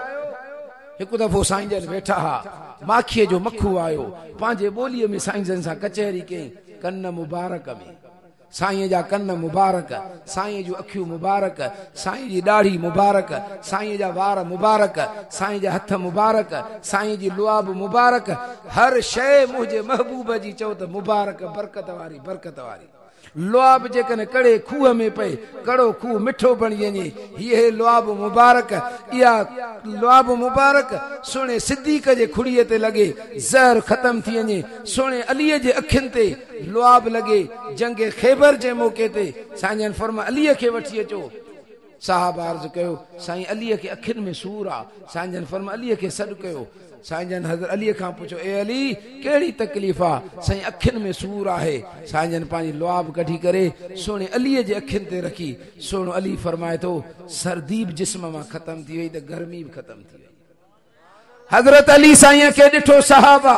S1: हिकु दफ़ो साईं जन वेठा हा, माखीअ जो मखू आयो, पंहिंजे ॿोलीअ में साईं जन सां कचहरी कई। कन मुबारक में साईं जा कन मुबारक, साईं जूं अखियूं मुबारक, साईं जी ॾाढ़ी मुबारक, साईं जा वार मुबारक, साईं जा हथ मुबारक, साईं जी लुआब मुबारक, हर शइ मुंहिंजे महबूब जी चओ त मुबारक, बरकत वारी, बरकत वारी। लुआब जेकॾहिं कड़े खूह में पए, कड़ो खूह मिठो बणी वञे, हीअ लुआब मुबारक, इहा लुआब मुबारक सुहिणे सिद्दीक़ जे खुड़ीअ ते लॻे, ज़हर ख़तम थी वञे, सुहिणे अलीअ जे अखियुनि ते लुआब लॻे, जंग ख़ैबर जे मौक़े ते साईं जन फरमा अलीअ खे वठी अचो। साहब अर्ज़ कयो साईं अलीअ खे अखियुनि में सूर आहे, साईं जन फरमा अलीअ खे सॾु कयो। साईं जन हज़रत अलीअ खां पुछो ए अली कहिड़ी तकलीफ़ आहे? साईं अखियुनि में सूर आहे। साईं जन पंहिंजी लुआब कढी करे सुहिणे अलीअ जे अखियुनि ते रखी, सुहिणो अली फरमाए थो सर्दी बि जिस्म मां ख़तम थी वई त गर्मी बि ख़तम थी वई। हज़रत अली साईं खे ॾिठो सहाबा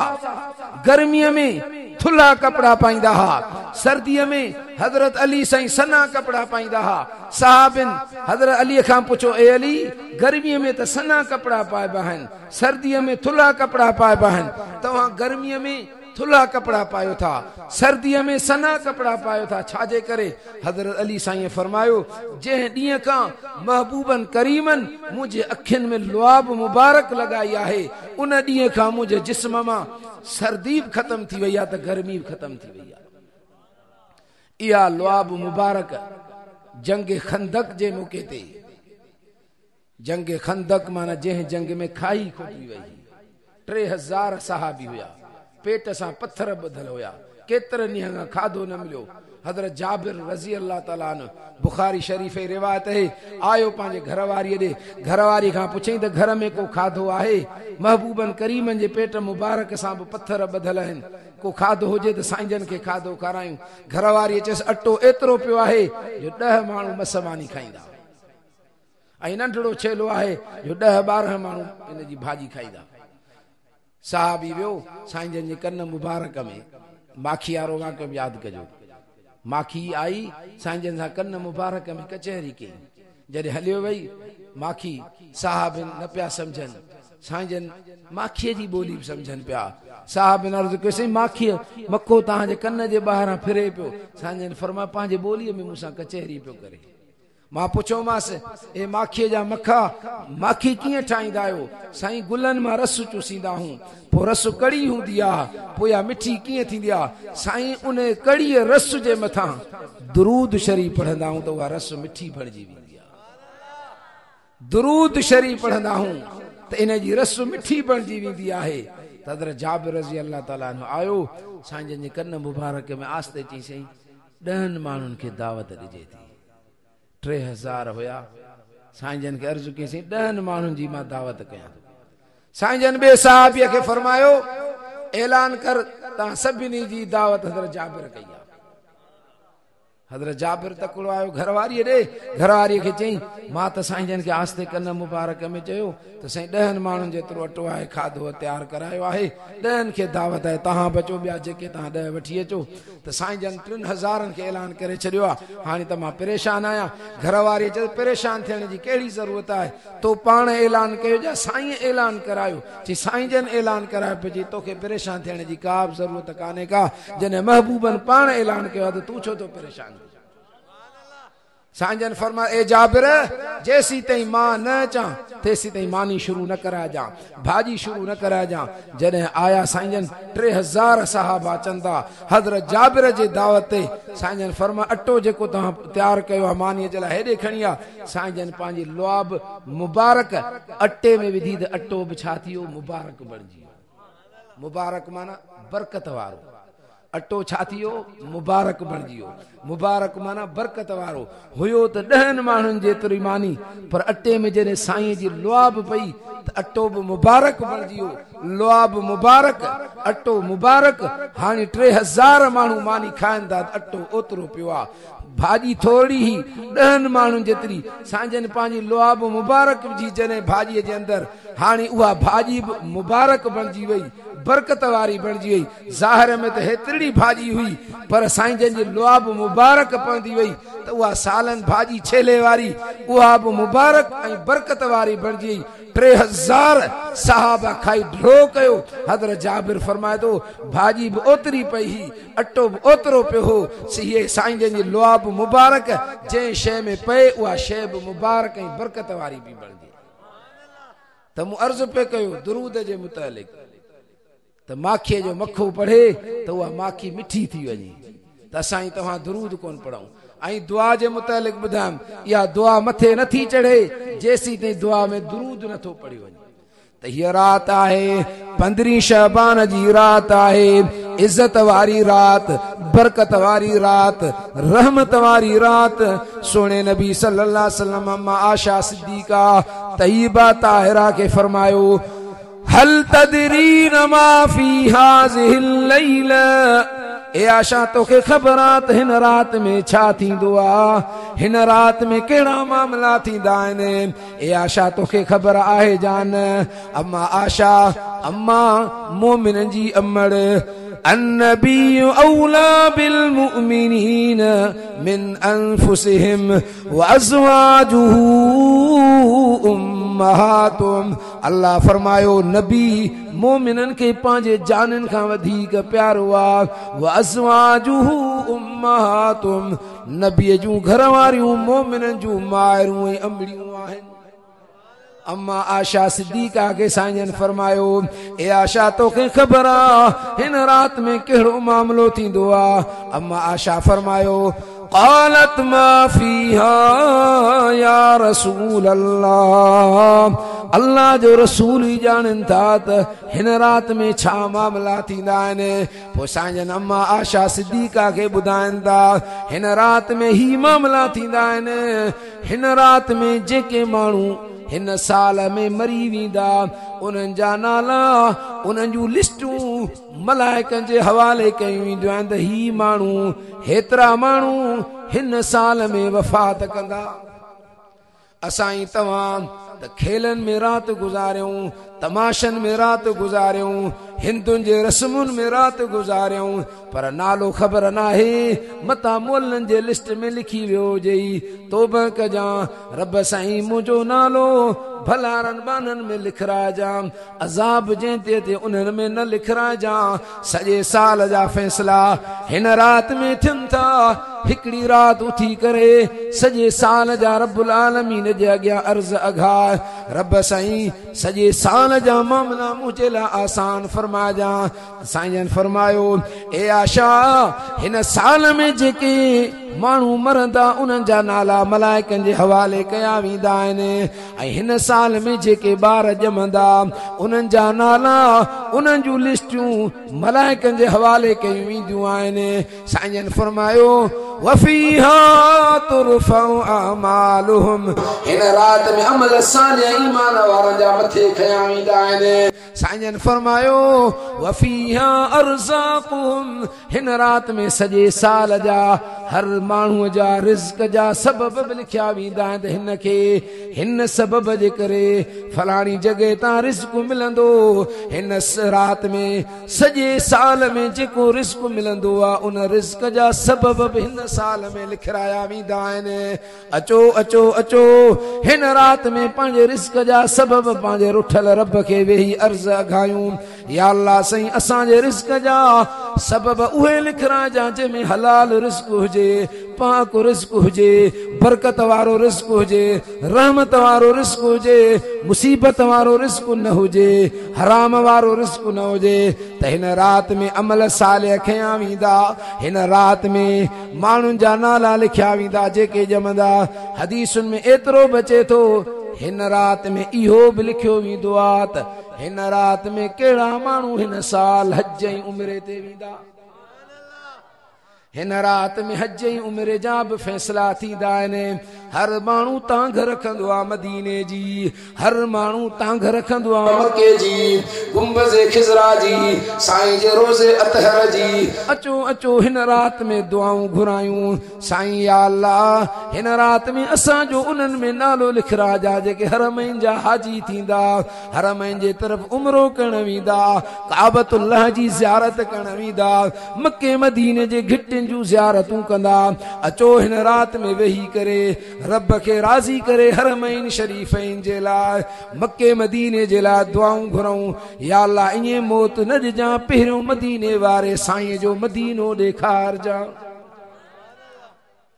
S1: गर्मीअ में थुल्हा कपिड़ा पाईंदा हा, सर्दीअ में हज़रत अली साईं सना कपिड़ा पाईंदा हा। साहबिन हज़रत अलीअ खां पुछो ए अली गर्मीअ में त सना कपिड़ा पाइबा आहिनि, सर्दीअ में थुल्हा कपिड़ा पाइबा आहिनि, तव्हां गर्मीअ में थुल्हा कपिड़ा पायो था, सर्दीअ में सना कपिड़ा पायो था, छाजे करे? हज़रत अली साईं फरमायो जंहिं ॾींहं खां महबूबन करीमन मुंहिंजे अखियुनि में लुआब मुबारक लॻाई आहे, उन ॾींहं खां मुंहिंजे जिस्म मां सर्दी बि ख़तम थी वई आहे त गर्मी बि ख़तम थी वई आहे। इहा लुआब मुबारक जंग खंदक जे मौक़े ते, जंग खंदक माना जंहिं जंग में खाई खोटी वई, 3000 सहाबी हुया, पेट सां पत्थर ॿधल हुया, केतिरनि ॾींहंनि खां खाधो न मिलियो। हज़रत जाबिर रज़ी अल्लाह ताला अन्हु बुखारी शरीफ़ जी रिवायत है, आयो पंहिंजे घरवारीअ ॾे, घरवारी खां पुछई त घर में को खाधो आहे? महबूबन करीमन जे पेट मुबारक सां बि पत्थर ॿधल आहिनि, को खाधो हुजे त साईं जन खे खाधो खारायूं। घरवारी चयसि अटो एतिरो पियो आहे जो 10 माण्हू मस मानी खाईंदा, ऐं नंढड़ो छेलो आहे जो 10-12 माण्हू इन जी भाॼी खाईंदा। साहबी वियो साईं जन जे कन मुबारक में, माखी वारो वाक़ियो बि यादि कजो। माखी आई साईं जन सां कन मुबारक में कचहरी कई, जॾहिं हलियो वई माखी साहबिन न पिया सम्झनि, साईं जन माखीअ जी ॿोली बि सम्झनि पिया। साहबिन अर्ज़ु कयोसीं माखीअ मखो तव्हांजे कन जे ॿाहिरां फिरे पियो। साईं जन फरमाया पंहिंजे ॿोलीअ में मूंसां कचहरी पियो करे। मां पुछियोमांसि ए माखीअ जा मखा माखी कीअं ठाहींदा आहियो? साईं गुलनि मां रस चूसींदा आहियूं, पोइ रस कड़ी हूंदी आहे, पोइ इहा मिठी कीअं थींदी आहे? साईं उन कड़ीअ रस जे मथां दुरूद शरीफ़ पढ़ंदा आहियूं त उहा रस मिठी बणिजी वेंदी आहे। दुरूद शरीफ़ पढ़ंदा आहियूं त इन जी रस मिठी बणिजी वेंदी आहे। त हज़रत जाबिर रज़ी अल्लाह ताला अन्हु आयो, साईं जन जे कन मुबारक में आस्ते चई साईं 10 माण्हुनि खे दावत ॾिजे थी। 3000 हुया। साईं जन खे अर्ज़ु कईसीं 10 माण्हुनि जी मां दावत कयां। साईं जन ॿिए सहाबीअ खे फरमायो ऐलान कर तव्हां सभिनी जी दावत हज़रत जाबिर कई आहे। हज़रत जाबिर तकिड़ो आयो घरवारीअ ॾे, घरवारीअ खे चई मां त साईं जन खे आस्ते कन मुबारक में चयो त साईं 10 माण्हुनि जेतिरो अटो आहे खाधो तयारु करायो आहे, 10 खे दावत आहे, तव्हां बचो ॿिया जेके तव्हां 10 वठी अचो। त साईं जन 3000 खे ऐलान करे छॾियो आहे। हाणे त मां परेशान आहियां। घरवारीअ चयो परेशान थियण जी कहिड़ी ज़रूरत आहे, तो पाण ऐलान कयो जा साईं ऐलान करायो? चई साईं जन ऐलान कराए पियो, तोखे परेशान थियण जी का बि ज़रूरत कान्हे का, जॾहिं महबूबन पाण ऐलान कयो आहे त तूं छो थो परेशान? साईं जन फरमा ए जाबिर जेसी ताईं मां न अचां तेसी ताईं मानी शुरू न कराइजां, भाॼी शुरू न कराइजां। जॾहिं आया साईं जन 3000 सहाबा चंदा हज़रत जाबिर जे दावत ते, साईं जन फरमा अटो जेको तव्हां तयारु कयो आहे मानीअ जे लाइ हेॾे खणी आ। साईं जन पंहिंजी लुआब मुबारक अटे में विधी त अटो बि छा थी वियो? मुबारक बणिजी वियो। मुबारक माना बरकत वारो। अटो छा थियो मुबारक बणजी वियो। मुबारक माना बरकत वारो हुयो त 10 माण्हुनि जेतिरी मानी, पर अटे में जॾहिं साईं जी लुआब पई त अटो बि मुबारक बणजी वियो। लुआब मुबारक, अटो मुबारक। हाणे 3000 माण्हू मानी खाइनि था, अटो ओतिरो पियो आहे। भाॼी थोड़ी ही 10 माण्हुनि जेतिरी। सांजन पंहिंजी लुआब मुबारक विझी जॾहिं भाॼीअ जे अंदरि, हाणे उहा भाॼी बि मुबारक बणजी वई, बरकत वारी बणजी वई। ज़ाहिर में त हेतिरी भाॼी हुई, पर साईं जन जी लुआब मुबारक पवंदी वई त उहा सालन भाॼी छेले वारी, उहा बि मुबारक ऐं बरकत वारी बणजी वई। 3000 सहाबा खाई ड्रो कयो। हज़रत जाबिर फरमाए थो भाॼी बि ओतिरी पई हुई, अटो बि ओतिरो पियो हो। हीअ साईं जन जी लुआब मुबारक, जंहिं शइ में पए उहा शइ बि मुबारक ऐं बरकत वारी बि बणजी। त मूं अर्ज़ु पियो कयो दुरूद जे मुतालिक त माखीअ जो मखो पढ़े त उहा माखी मिठी थी वञे, त असां तव्हां दुरूद कोन पढ़ूं। ऐं दुआ जे मुतालिक ॿुधायमि, इहा दुआ मथे नथी चढ़े जेसीं ताईं दुआ में दुरूद नथो पढ़ियो वञे। त हीअ राति आहे 15 शअबान जी राति आहे, इज़त वारी राति, बरकत वारी राति, रहमत वारी राति। सोने नबी सल्लल्लाहु अलैहि वसल्लम अम्मा आशा सिद्दीका तय्यबा ताहिरा के फरमायो, हल तदरीन मा फी हाज़िहिल लैल, ए आशा तोखे ख़बर आहे त हिन राति में छा थींदो आहे, हिन राति में कहिड़ा मामला थींदा आहिनि। ए आशा तोखे ख़बर आहे जान। अम्मा आशा, अम्मा मोमिननि जी अम्मड़, अन्नबी औला बिल मुमिनीन मिन अनफुसिहिम व अज़वाजुहु उम्महातुहुम। अल्लाह फरमायो नबी मोमिनन के पंहिंजे जानन खां वधीक प्यारो आहे। व अज़वाजुहु उम्महातुहुम, नबीअ जूं घर वारियूं मोमिनन जूं मायरूं ऐं अमड़ियूं आहिनि। अम्मा आशा सिद्दीका के साईं फरमायो, ए आशा तोखे ख़बर आहे हिन राति में कहिड़ो मामलो थींदो आहे। अम्मा आशा फरमायो, क़ालत मा फीहा या रसूल अल्लाह, अल्लाह जो रसूल ही ॼाणनि था त हिन राति में छा मामला थींदा आहिनि। पोइ साईं अम्मा आशा सिद्दीका खे ॿुधाइनि था हिन राति में ही मामला थींदा आहिनि। हिन राति में जेके माण्हू हिन साल में मरी वेंदा, उन्हनि जा नाला, उन्हनि जूं लिस्टूं मलाइकनि जे हवाले कयूं वेंदियूं आहिनि त ही माण्हू, हेतिरा माण्हू हिन साल में वफ़ात कंदा। असां तव्हां त खेलनि में राति गुज़ारियूं, तमाशनि में राति गुज़ारियूं, हिंदुनि जे रस्मुनि में राति गुज़ारियूं, पर नालो ख़बर नाहे मता मोलनि जे लिस्ट में लिखी वियो हुजे तौबा कजां, रब साईं मुंहिंजो नालो भलारन बानन में लिखराइजां, अज़ाब जंहिं ते उन्हनि में न लिखराइजां। सॼे साल जा फ़ैसला हिन राति में थियनि था। हिकिड़ी राति उथी करे सॼे साल जा रब्बुल आलमीन जे अॻियां अर्ज़ अघाए, रब साईं सॼे साल जा मामला मुंहिंजे लाइ आसान फरमाइजां। साईं फरमायो, ए आशा हिन साल में जेके माण्हू मरंदा उन्हनि जा नाला मलाइकनि जे हवाले कया वेंदा आहिनि, ऐं हिन साल में जेके ॿार ॼमंदा उन्हनि जा नाला, उन्हनि जूं लिस्टियूं मलाइकनि जे हवाले कयूं वेंदियूं आहिनि। साईं फरमायो, वफ़ीहा तुरफ़उ अमालुहुम, हिन राति में अमल सालिह ईमान वारनि जा मथे खया वेंदा आहिनि। साईं फरमायो, वफ़ीहा अर्ज़ाक़ुहुम, हिन राति में सॼे साल जा हर माण्हूअ जा रिज़्क़ जा सबब बि लिखिया वेंदा आहिनि। हिन खे हिन सबब जे करे फलाणी जॻह तां रिज़्क़ मिलंदो। हिन राति में सॼे साल में जेको रिज़्क़ मिलंदो आहे उन रिज़्क़ जा सबब बि हिन साल में लिखराया वेंदा आहिनि। अचो अचो अचो, हिन राति में पंहिंजे रिज़्क़ जा सबब पंहिंजे रुठल रब खे वेही अर्ज़ अघायूं, या अल्लाह साईं असांजे रिज़्क़ जा सबब उहे लिखराइजां जंहिंमें हलाल रिज़्क़ हुजे, पाक रिज़्क़ हुजे, बरकत वारो रिज़्क़ हुजे, रहमत वारो रिज़्क़ हुजे, मुसीबत वारो रिज़्क़ न हुजे, हराम वारो रिज़्क़ न हुजे। त हिन राति में अमल सालिह खया वेंदा, हिन राति में माण्हुनि जा नाला लिखिया वेंदा जेके ॼमंदा। हदीसुनि में एतिरो बचे थो, हिन राति में इहो बि लिखियो वेंदो आहे त हिन राति में कहिड़ा माण्हू हिन साल हज ऐं उमिरे ते वेंदा। हिन रात में हज जी उम्र जा भी फैसला थींदा आहिनि। हर माण्हू तांघ रखंदो आहे मदीने जी, हर माण्हू तांघ रखंदो आहे मके जी, गुंबज़ खिज़रा जी, साईं जे रोज़े अतहर जी। अचो अचो हिन रात में दुआऊं घुरायूं, साईं या अल्लाह हिन रात में असांजो उन्हनि में नालो लिखराजा जेके हरमैन जा हाजी थींदा, हरमैन जे तरफ़ उमरो करण वेंदा, काबतुल्लाह जी ज़ियारत करण वेंदा, मके मदीने जे घिटिन जूं ज़ियारतूं कंदा। अचो हिन रात में वेही करे रब के राज़ी करे हरमैन शरीफ़ैन जे लाइ, मके मदीने जे लाइ दुआऊं घुरऊं। या अल्लाह ईअं मौत न ॾिजां, पहिरियों मदीने वारे साईं जो मदीनो ॾेखारजा।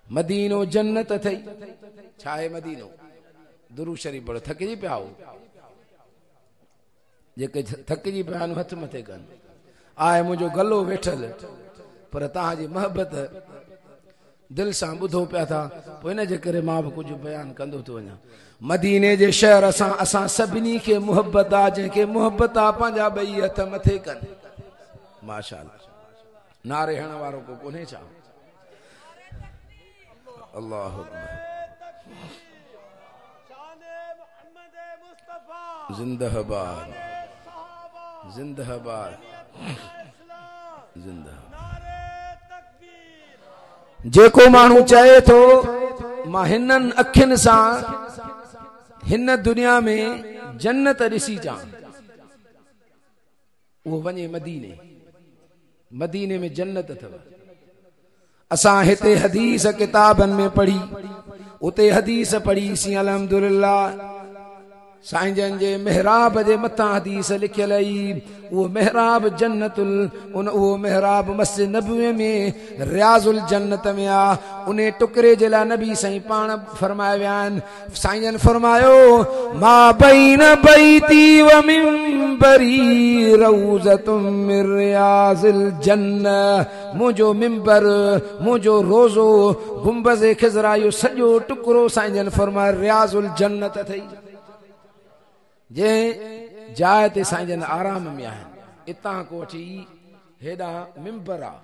S1: मदीनो जन्नत अथई। छा आहे मदीनो? दुरूद शरीफ़ पढ़ो। थकिजी पिया हो? जेके थकिजी पिया आहिनि हथ मथे कनि। आहे मुंहिंजो गलो वेठल, पर तव्हांजी मोहबत दिल सां ॿुधो पिया था, पोइ इन जे करे मां बि कुझु बयानु कंदो थो वञा। मदीने जे शहर सां असां सभिनी खे मोहबत आहे, जंहिंखे मोहबत आहे पंहिंजा ॿई हथ मथे कनि। माशाअल्लाह, नारे हणण वारो को कोन्हे छा? अल्लाहु अकबर। जिंदाबाद जिंदाबाद जिंदाबाद। जेको माण्हू चए थो मां हिननि अखियुनि सां हिन दुनिया में जन्नत ॾिसी अचां, उहो वञे मदीने। मदीने में जन्नत अथव। असां हिते हदीस किताबनि में पढ़ी, उते हदीस पढ़ी सी अल्हम्दुलिल्लाह। साईं जन जे महराब जे मथां हदीस लिखियल आई, वो महराब जन्नतुल, वो महराब मस्जिद नबवी में रियाजुल जन्नत में आ। उन टुकरे जे लाइ नबी साईं पाण फरमाया विया आहिनि। साईं जन फरमायो मा बैन बैती व मिंबरी रौज़तुम मिन रियाजिल जन्नत। मुंहिंजो मिंबर, मुंहिंजो रोज़ो गुंबज़ खिज़रा, इहो सॼो टुकरो साईं जन फरमाया रियाजुल जन्नत अथई। जे जाइ ते साईं जन आराम में आहिनि, इतां को वठी हेॾा मिंबर आहे।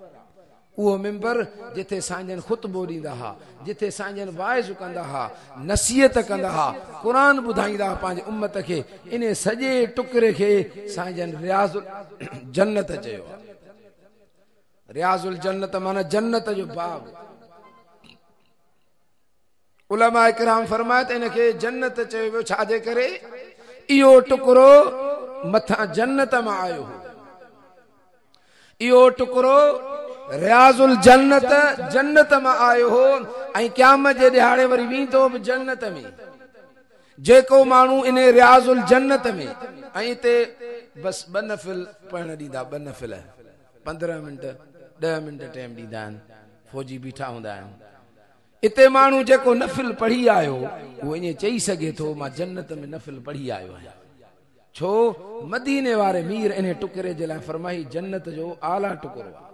S1: उहो मिंबर जिथे साईं जन ख़ुतबो ॾींदा हुआ, जिथे साईं जन वाइज़ कंदा हुआ, नसीहत कंदा हुआ, क़ुरान ॿुधाईंदा हुआ पंहिंजे उम्मत खे। इन सॼे टुकरे खे साईं जन रियाज़ुल जन्नत चयो आहे। रियाजुल जन्नत माना जन्नत जो बाग। उलमा इकराम फरमाए त इनखे जन्नत चयो वियो छाजे करे? इहो टुकरो मथां जन्नत मां आयो हो। इहो टुकरो रियाजुल जन्नत जन्नत मां आयो हो, ऐं क़यामत जे ॾिहाड़े वरी वेंदो बि जन्नत में। जेको माण्हू इन रियाजुल जन्नत में, ऐं हिते बस 2 नफ़िल पढ़ण ॾींदा, 2 नफ़िल 15 मिंट 10 मिंट टाइम ॾींदा आहिनि, फौजी बीठा हूंदा आहिनि। इते माण्हू जेको नफ़िल पढ़ी आयो वो ईअं चई सघे थो मां जन्नत में नफ़िल पढ़ी आयो आहियां। छो? मदीने वारे मीर इन टुकरे जे लाइ फरमाई जन्नत जो आला टुकरो आहे।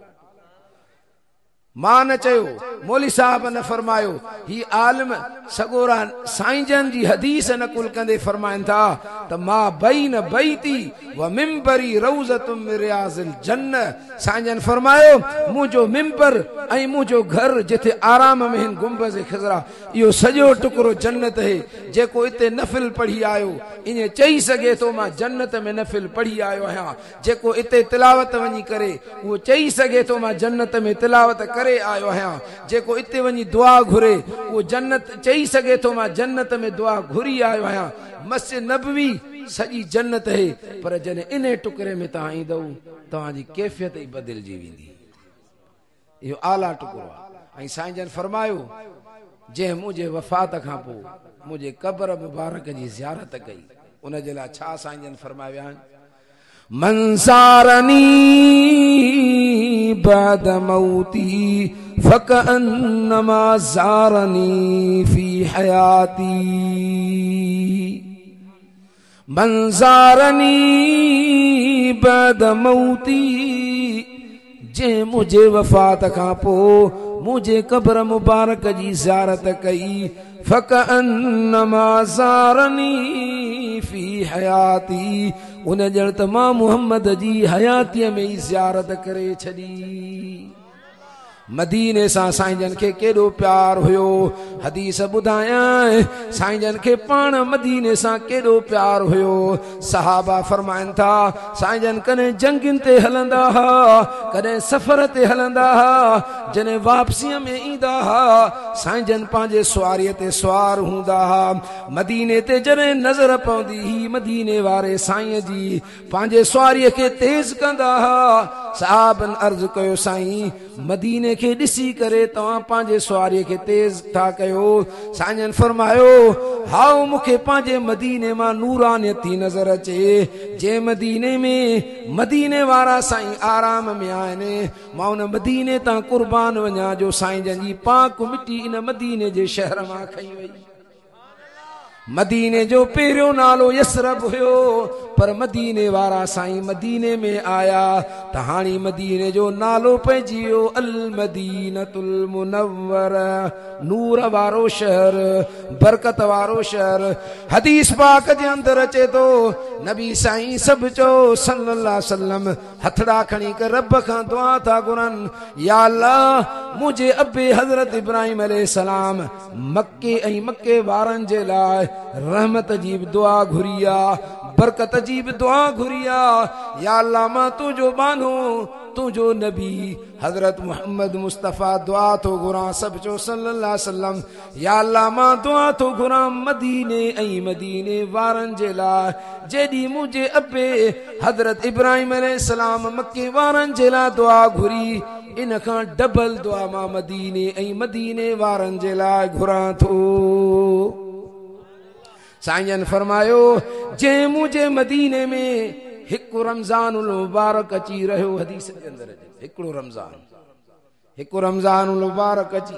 S1: मां न चयो, मौली साहब न फरमायो, ही आलिम सगोरा साईं जन जी हदीस नकुल कंदे फरमाइनि था त मां बैन बैती व मिंबरी रौज़तुम मिन रियाज़िल जन्नत। साईं जन फरमायो मुंहिंजो मिंबर ऐं मुंहिंजो घर जिथे आराम में हिन गुंबज़ खिज़रा, इहो सॼो टुकरो जन्नत है। जेको इते नफ़िल पढ़ी आयो ईअं चई सघे थो मां जन्नत में नफ़िल पढ़ी आयो आहियां। जेको इते तिलावत वञी करे उहो चई सघे थो मां जन्नत में तिलावत करे आयो आहियां। जेको इते वञी दुआ घुरे वो जन्नत चई सघे थो मां जन्नत में दुआ घुरी आयो आहियां। मस्जिद नबवी सॼी जन्नत है, पर जॾहिं इन टुकरे में तव्हां ईंदव तव्हांजी कैफ़ियत ई बदिलजी वेंदी। इहो आला टुकरो आहे। ऐं साईं जन फरमायो जंहिं मुंहिंजे वफ़ात खां पोइ मुंहिंजे क़ब्र मुबारक जी ज़ियारत कई, उन जे लाइ छा साईं जन फरमाया विया आहिनि? मंसारनी बाद मौती फकअन्नमा ज़ारनी फी हयाती। मंसारनी बाद मौती, जे मुझे वफ़ात खां पोइ मुझे क़ब्र मुबारक जी ज़ियारत कई, फकअन्नमा ज़ारनी फी हयाती, उन ॼण त मां मुहम्मद जी हयातीअ में ई ज़ियारत करे छॾी। मदीने सां साईं जन खे केॾो प्यार हुयो। हदीस ॿुधायां साईं जन खे पाण मदीने सां केॾो प्यार हुयो। सहाबा फरमाइनि था साईं जन कॾहिं जंगियुनि ते हलंदा हुआ, कॾहिं सफ़र ते हलंदा हुआ, जॾहिं वापसीअ में ईंदा हुआ साईं जन पंहिंजे सुवारीअ ते सुवार हूंदा हुआ। मदीने ते जॾहिं नज़र पवंदी ही मदीने वारे साईं जी, पंहिंजे सुवारीअ खे तेज़ कंदा हुआ। साहबन अर्ज़ कयो साईं मदीने खे ॾिसी करे तव्हां पंहिंजे सुवारीअ खे तेज़ था कयो। साईं जन फरमायो हाओ मूंखे पंहिंजे मदीने मां नूरानियत थी नज़र अचे। जे मदीने में मदीने वारा साईं आराम में आहिनि, मां उन मदीने तां कुर्बान वञा जो साईं जन जी पाक मिट्टी इन मदीने जे शहर मां खई वई। मदीने जो पहिरियों नालो यसरब हुयो, पर मदीने वारा साईं मदीने में आया त हाणे मदीने जो नालो पइजी वियो अल मदीनतुल मुनव्वर, नूर वारो शहर, बरकत वारो शहर। हदीस पाक जे अंदर अचे तो नबी साईं सभु चओ सल्लल्लाहु अलैहि वसल्लम हथड़ा खणी कर रब खां दुआ था घुरन, या अल्लाह मुझे अबे हजरत इब्राहिम अलैहिस्सलाम मक्के ऐं मक्के वारनि जे लाइ रहमत जी दुआ घुरिया, बरकत जी दुआ घुरिया। या अल्लाह मां तुझो बानो तुझो नबी हजरत मोहम्मद मुस्तफ़ा दुआ तो घुरा। सब चो सल्लल्लाहु अलैहि वसल्लम या अल्लाह मां दुआ तो घुरा मदीने ऐं मदीने वारनि जे लाइ। जेॾी मुझे अबे हजरत इब्राहिम अलैहिस्सलाम मक्के वारनि जे लाइ दुआ घुरी, इन खां डबल दुआ मां मदीने ऐं मदीने वारनि जे लाइ घुरां थो। साईं जन फरमायो जे मुझे मदीने में हिकु रमज़ान मुबारक अची रहियो। हदीस जे अंदर हिकु रमज़ान मुबारक अची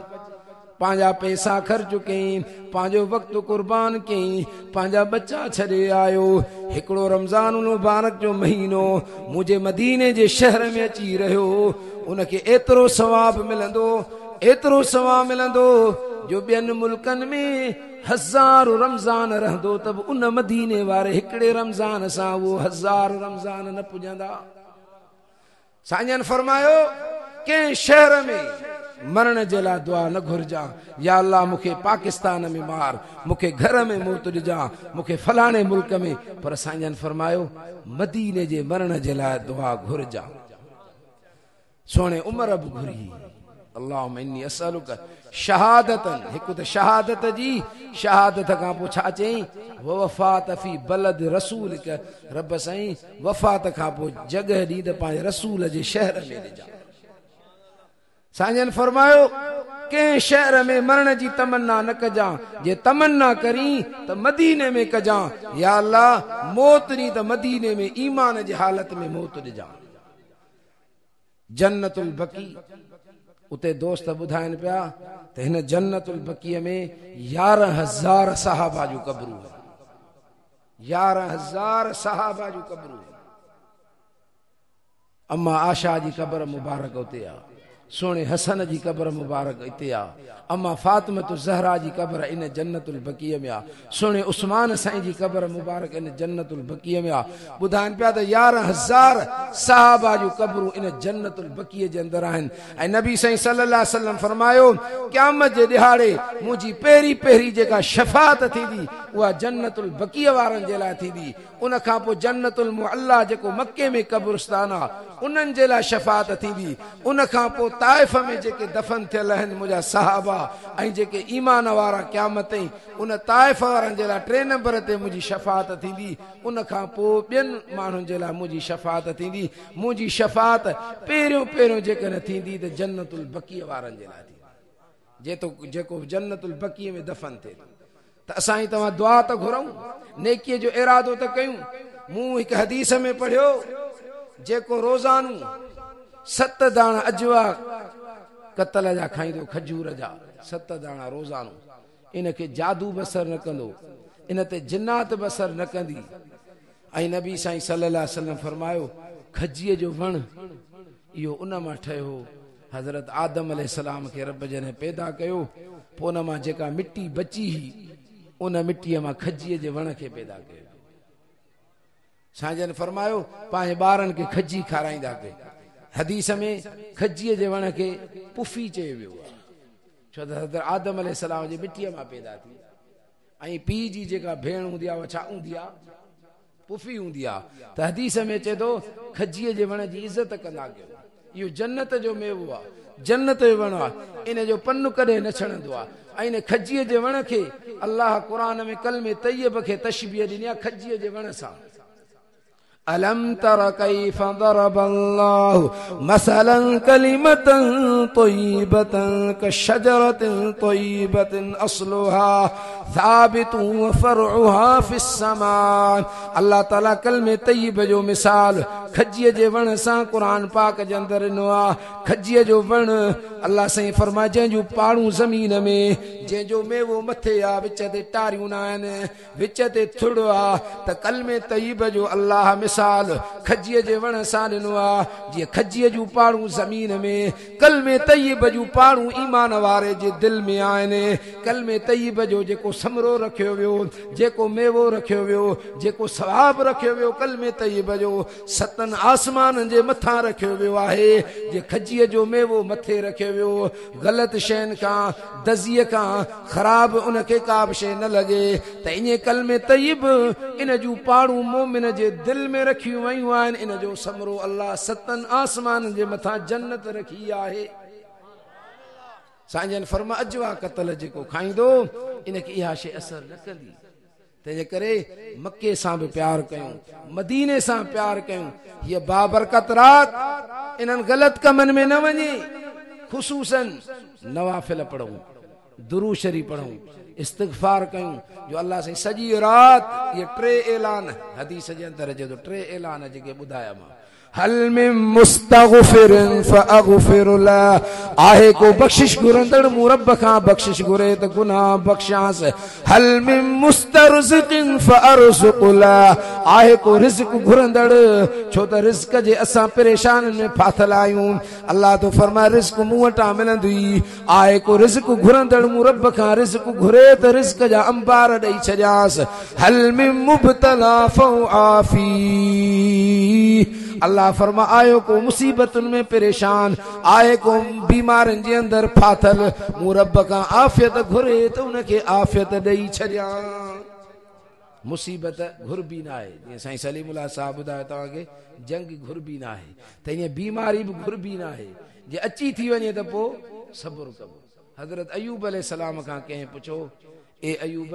S1: पंहिंजा पैसा ख़र्च कई, पंहिंजो वक़्तु कुर्बान कई, पंहिंजा बच्चा छॾे आयो। हिकिड़ो रमज़ान मुबारक जो महीनो मुझे मदीने जे शहर में अची रहियो, उनखे एतिरो सवाब मिलंदो, एतिरो सवाब मिलंदो जो ॿियनि मुल्कनि में 1000 रमज़ान रहंदो त बि उन मदीने वारे हिकिड़े रमज़ान सां वो 1000 रमज़ान न पुॼंदा। साईं जन फरमायो कंहिं शहर में मरण जे लाइ दुआ न घुरजा, या अल्लाह मूंखे पाकिस्तान में मार, मूंखे घर में मौत ॾिजा, मूंखे फलाणे मुल्क में, पर साईं जन फरमायो मदीने जे मरण जे लाइ दुआ घुरजा। सोणे उमर बि घुरी अल्लाहुम्मा इन्नी असअलुका शहादतन, हिकु त शहादत जी, शहादत खां पोइ छा चई वफ़ात फी बलद रसूल, रब साईं वफ़ात खां पोइ जॻह ॾी त पंहिंजे रसूल जे शहर में ॾिजा। साईं जन फरमायो कंहिं शहर में मरण जी तमन्ना न कजां, जे तमन्ना करी त मदीने में कजां। या अल्लाह मौत ॾी त मदीने में ईमान जे हालत में मौत ॾिजां। जन्नतुल बकी उते दोस्त ॿुधाइनि पिया त हिन जन्नतुल बकीअ में 11000 सहाबा जूं कब्रूं, 11000 सहाबा जूं कब्रूं। अम्मा आशा जी कब्र मुबारक उते आ, सोने हसन जी कब्र मुबारक इते आ, अम्मा फातिमतु ज़हरा जी कब्र इन जन्नतुल बकीअ में आ, सोने उस्मान साईं जी कब्र मुबारक इन जन्नतुल बकीअ में आ। ॿुधाइनि पिया त 11000 सहाबा जूं कब्रूं इन जन्नतुल बकीअ जे अंदर आहिनि। ऐं नबी साईं सल्लल्लाहु अलैहि वसल्लम फरमायो क़यामत जे ॾिहाड़े मुंहिंजी पहिरीं पहिरीं जेका शफ़ाअत थींदी उहा जन्नतुल बकीअ वारनि जे लाइ थींदी। उन खां पोइ जन्नतुल मुअल्ला जेको मक्के में कब्रिस्तान आ उन्हनि जे लाइ शफ़ाअत थींदी। उन खां पोइ ताइफ़ में जेके दफ़न थियल आहिनि मुंहिंजा सहाबा ऐं जेके ईमान वारा क़यामत ताईं, उन ताइफ़ वारनि जे लाइ 3 नंबर ते मुंहिंजी शफ़ाअत थींदी। उन खां पोइ ॿियनि माण्हुनि जे लाइ मुंहिंजी शफ़ाअत थींदी। मुंहिंजी शफ़ाअत पहिरियों पहिरियों जेकॾहिं थींदी त जन्नतुल बकीअ वारनि जे लाइ थींदी, जेको जन्नतुल बकीअ में दफ़न थिए। त असां तव्हां दुआ त घुरऊं, नेकीअ जो इरादो त कयूं। मूं हिकु हदीस में पढ़ियो जेको रोज़ानू 7 दाणा अजवा कतल जा खाईंदो, खजूर जा 7 दाणा रोज़ानू, इनखे जादू बसर न कंदो, इन ते जिन्नात बसर न कंदी। ऐं नबी साईं सल्लल्लाहु अलैहि वसल्लम फरमायो खजीअ जो वण इहो उन मां ठहियो। हज़रत आदम अलैहिस्सलाम खे रब जने पैदा कयो, पोइ उन मां जेका मिट्टी बची हुई उन मिट्टीअ मां खजीअ जे वण खे पैदा कयो। साईं जन फरमायो पंहिंजे ॿारनि खे खजी खाराईंदा कयो। हदीस में खजीअ जे वण खे पुफी चयो वियो आहे, छो त हज़रत आदम अलैहिस्सलाम जे मिटीअ मां पैदा थी ऐं पीउ जी जेका भेण हूंदी आहे उहा छा हूंदी आहे, पुफी हूंदी आहे। त हदीस में अचे थो खजीअ जे वण जी इज़त कंदा कयो। इहो जन्नत जो मेवो आहे, जन्नत जो वण आहे, इन जो पन्नु कॾहिं न छणंदो आहे। ऐं इन खजीअ जे वण खे अल्लाह क़ुर में कलमे तय्यब खे तशबीह ॾिनी आहे खजीअ जे वण सां। अलम तर कैफ दरबल्लाहु मसलन कलिमतन तय्यबतन कशजरतिन तय्यबतिन अस्लुहा साबितुन व फरउहा फिस समा। अल्लाह ताला कलमे तय्यब जो मिसाल खजीअ जे वण सां कुरान पाक जे अंदर ॾिनो आहे। खजीअ जो वण अल्लाह साईं फरमाए जंहिंजूं पाड़ूं ज़मीन में, जंहिंजो मेवो मथे आहे, विच ते टारियूं न आहिनि, विच ते थुड़ आहे, त कलमे तय्यब जो अल्लाह मिसाल खजीअ जे वण सां ॾिनो आहे। जीअं खजीअ जूं पाड़ूं ज़मीन में, कलमे तय्यब जूं पाड़ूं ईमान वारे जे दिलि में आहिनि। कलमे तय्यब जो जेको समरो रखियो वियो, जेको मेवो रखियो वियो, जेको सवाब रखियो वियो, कलमे तय्यब जो सतन आसमाननि जे मथां रखियो वियो आहे। जे खजीअ जो मेवो मथे रखियो वियो, ग़लति शयुनि खां, दज़ीअ खां ख़राब उनखे का बि शइ न लॻे। त इन कलमे तय्यब इन जूं पाड़ूं मोमिन जे दिलि में रखियूं वयूं आहिनि। इन जो समरो अल्लाह सतन आसमाननि जे मथां जन्नत रखी आहे। साईं जन फरमा अजवा कतल जेको खाईंदो इनखे इहा शइ असर न कंदी। तंहिंजे करे मके सां बि प्यार कयूं, मदीने सां प्यार कयूं। हीअ बाबरकत रात इन्हनि ग़लति कमनि में न वञे। ख़ुसूसन नवाफिल पढ़ूं, दुरूद शरीफ पढ़ूं, इस्तिग़फार कयूं। जो अल्लाह साईं सॼी रात ये 3 ऐलान हदीस जे अंदर अचे थो, 3 ऐलान जेके ॿुधाया मां। हल मिन मुस्तगफिरिन फअगफिर ला, आहे को बख्शिश घुरंदड़ मूं रब खां बख्शिश घुरे त गुनाह बख्शांस। हल मिन मुस्तरज़िकिन फअरज़ुक ला, आहे को रिज़्क घुरंदड़, छो त रिज़्क जे असां परेशानियुनि में फाथल आहियूं। अल्लाह तो फरमाए रिज़्क मूं वटां मिलंदी। आहे को रिज़्क घुरंदड़ मूं रब खां रिज़्क घुरे त रिज़्क जा अंबार ॾेई छॾियांसि। हल मिन मुब्तला फआफी, अल्लाह फरमा आयो को मुसीबतुनि में परेशान, आहे को बीमारियुनि जे अंदर फाथल, मूं रब खां आफ़ियत घुरे त उनखे आफ़ियत ॾेई छॾियां। मुसीबत घुरबी न आहे। जीअं साईं सलीमुल्लाह साहब ॿुधायो तव्हांखे, जंग घुरबी न आहे, त ईअं बीमारी बि घुरबी न आहे। जे अची थी वञे त पोइ सब्र कबो। हज़रत अयूब अलैहिस्सलाम खां कंहिं पुछो, ए अयूब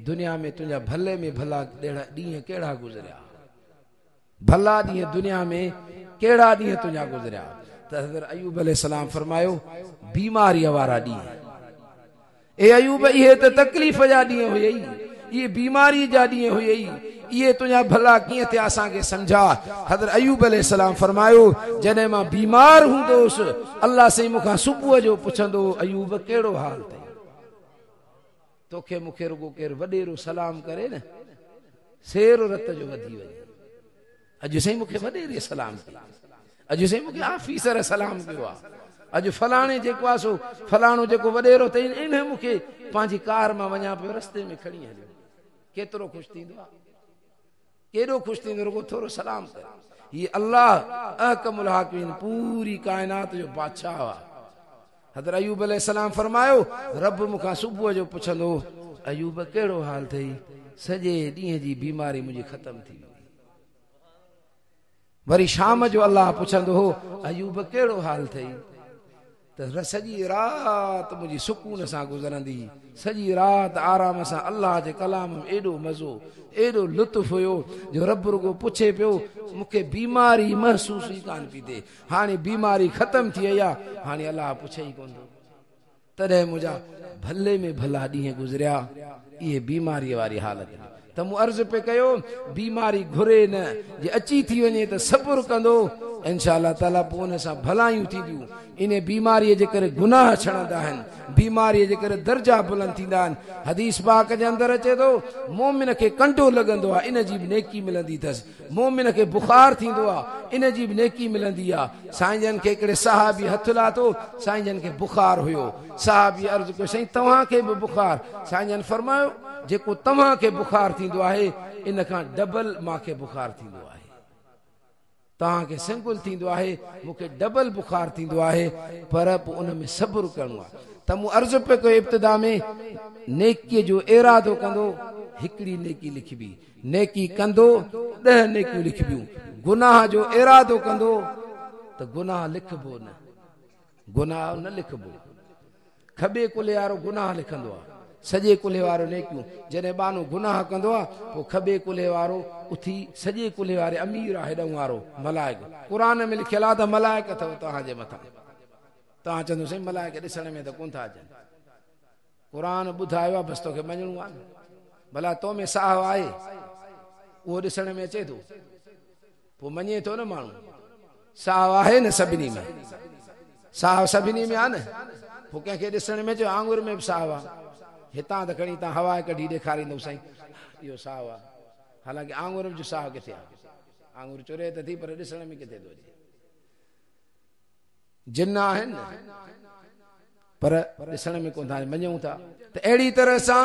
S1: दुनिया में तुंहिंजा भले में भला ॾींहं कहिड़ा गुज़रिया, भला ॾींहं दुनिया में कहिड़ा ॾींहं तुंहिंजा गुज़रिया? त हज़रत अयूब अलैहिस्सलाम फरमायो बीमारीअ वारा ॾींहं। ए अयूब इहे त तकलीफ़ जा ॾींहं हुयई, इहे बीमारी जा ॾींहं हुयई, इहे तुंहिंजा भला कीअं थिया असांखे सम्झा। हज़रत अयूब अलैहिस्सलाम फरमायो जॾहिं मां बीमार हूंदोसि अल्लाह साईं मूंखां सुबुह जो पुछंदो अयूब कहिड़ो हाल अथई, तोखे मूंखे रुगो केरु वॾेरो सलाम करे न, सेरो रत जो वधी वञे। अॼु साईं मूंखे वॾेरे सलाम कयो, अॼु साईं मूंखे आफ़ीसर सलाम कयो आहे, अॼु फलाणे जेको आहे सो फलाणो जेको वॾेरो अथई इन मूंखे पंहिंजी कार मां वञा पियो रस्ते में खणी हलियो। केतिरो ख़ुशि थींदो आहे, केॾो ख़ुशि थींदो, रुगो थोरो सलाम कर। हीअ अल्लाह अहकमुल हाकिमीन पूरी काइनात जो बादशाह आहे। हज़रत अयूब अलैहिस्सलाम फरमायो रब मूंखां सुबुह जो पुछंदो अयूब कहिड़ो हाल अथई, सॼे ॾींहं जी बीमारी मुंहिंजी ख़तम थी वई। वरी शाम जो अल्लाह पुछंदो हो अयूब कहिड़ो हाल अथई, त सॼी रात मुंहिंजी सुकून सां गुज़रंदी, सॼी रात आराम सां अल्लाह जे कलाम में एॾो मज़ो, एॾो लुत्फ़ हुयो जो रब रुगो पुछे पियो मूंखे बीमारी महसूस ई कान पई थिए, हाणे बीमारी ख़तम थी वई आहे, हाणे अल्लाह पुछे ई कोन थो। तॾहिं मुंहिंजा भले में भला ॾींहं गुज़रिया, इहे बीमारीअ वारी हालत। त मूं अर्ज़ु पे कयो बीमारी घुरे न, जे अची थी वञे त सब्र कंदो इंशा अल्लाह ताला पोइ उन सां भलायूं थींदियूं। इन बीमारीअ जे करे गुनाह छणंदा आहिनि, बीमारीअ जे करे दर्जा बुलंद थींदा आहिनि। हदीस पाक जे अंदरि अचे थो मोमिन खे कंडो लॻंदो आहे, इन जी बि नेकी मिलंदी अथसि। मोमिन खे बुखार थींदो आहे, इन जी बि नेकी मिलंदी आहे। साईं जन खे हिकिड़े साहबी हथु लाथो, साईं जन खे बुखार हुयो। साहबी अर्ज़ु कयो साईं तव्हांखे बि बुखार? साईं जन फरमायो जेको तव्हांखे बुखार थींदो आहे इन खां डबल मूंखे बुखार थींदो आहे। तव्हांखे सिंगल थींदो आहे, मूंखे डबल बुखार थींदो आहे, पर पोइ उन में सब्र करिणो आहे। त मूं अर्ज़ु पियो कयो इब्तिदा में, नेकीअ जो इरादो कंदो हिकिड़ी नेकी लिखबी, नेकी कंदो 10 नेकियूं लिखबियूं, गुनाह जो इरादो कंदो त गुनाह लिखबो न, गुनाह न लिखबो। खबे कुल्हे वारो गुनाह लिखंदो आहे, सॼे कुल्हे वारो नेकियूं। जॾहिं बानो गुनाह कंदो आहे पोइ खबे कुल्हे वारो उथी सॼे कुल्हे वारे अमीर आहे हेॾऊं वारो मलाइक। क़ुरान में लिखियलु आहे त मलाइक अथव तव्हांजे मथां। तव्हां चवंदो साईं मलाइक ॾिसण में त कोन था अचनि, क़ुरान ॿुधायो आहे, बसि तोखे मञिणो आहे। भला तो में साहु आहे, उहो ॾिसण में अचे थो, पोइ मञे थो न माण्हू। साहु आहे न सभिनी में, साहु सभिनी में आहे न, पोइ कंहिंखे ॾिसण में अचे आंगुर में बि साहु आहे। हितां त खणी तव्हां हवा कढी ॾेखारींदव साईं इहो साहु आहे, हालांकि आंगुर जो साहु किथे आहे? आंगुर चुरे त थी, पर ॾिसण में किथे थो अचे। जिन आहिनि पर ॾिसण में कोन था, मञूं था। त अहिड़ी तरह सां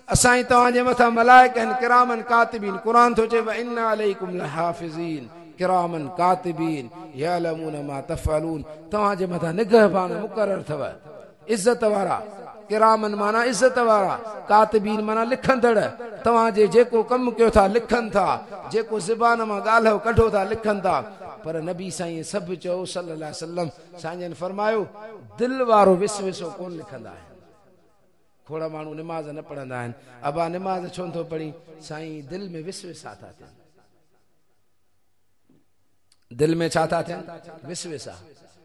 S1: असां तव्हांजे मथां मलाइक आहिनि, किरामन कातिबीन। क़ुरान थो चए इन्ना अलैकुम लहाफ़िज़ीन किरामन कातिबीन यअलमून मा तफ़अलून। तव्हांजे मथां निगहबान मुक़रर अथव, इज़त वारा। किरामन माना इज़त वारा, कातिबीन माना लिखंदड़। तव्हांजे जेको कमु कयो था लिखनि था, जेको ज़बान मां ॻाल्हियो कढो था लिखनि था। पर नबी साईं सभु चयो सल्लल्लाहु अलैहि वसल्लम, साईं जन फरमायो दिलि वारो विसविसो कोन लिखंदा आहिनि। खोड़ माण्हू निमाज़ न पढ़ंदा आहिनि, अबा निमाज़ छो नथो पढ़ी? साईं दिलि में विसविसा था थियनि, दिलि में छा था थियनि? विसविसा।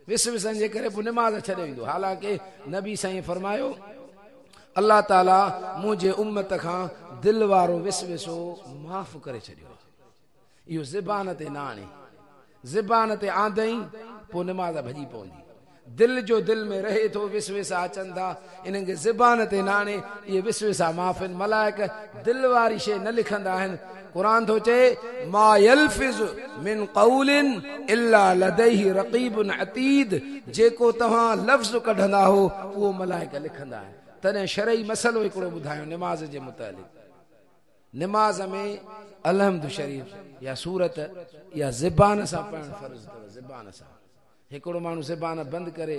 S1: विसविसनि जे करे पोइ निमाज़ छॾे ईंदो। हालांकि नबी साईं फरमायो अल्लाह ताला मुंहिंजे उम्मत खां दिलि वारो विसविसो माफ़ करे छॾियो। इहो ज़बान ते न आणे, ज़बान ते आंदई पोइ निमाज़ भॼी पवंदी। दिलि जो दिलि में रहे थो, विसविसा अचनि था, इन्हनि खे ज़बान ते न आणे, इहे विसविसा माफ़ आहिनि। मलाइक दिलि वारी शइ न लिखंदा आहिनि। क़ुरान थो चए मा यल्फिज़ मिन क़ौलिन इल्ला लदैहि रक़ीबुन अतीद। जेको तव्हां लफ़्ज़ कढंदा हो उहो मलाइक लिखंदा आहिनि। तॾहिं शरई मसलो हिकिड़ो ॿुधायो निमाज़ जे मुतालिक़। निमाज़ में अलहम्दु शरीफ़ या सूरत या ज़बान सां पढ़णु फ़र्ज़ अथव। ज़बान सां हिकिड़ो माण्हू ज़बान बंदि करे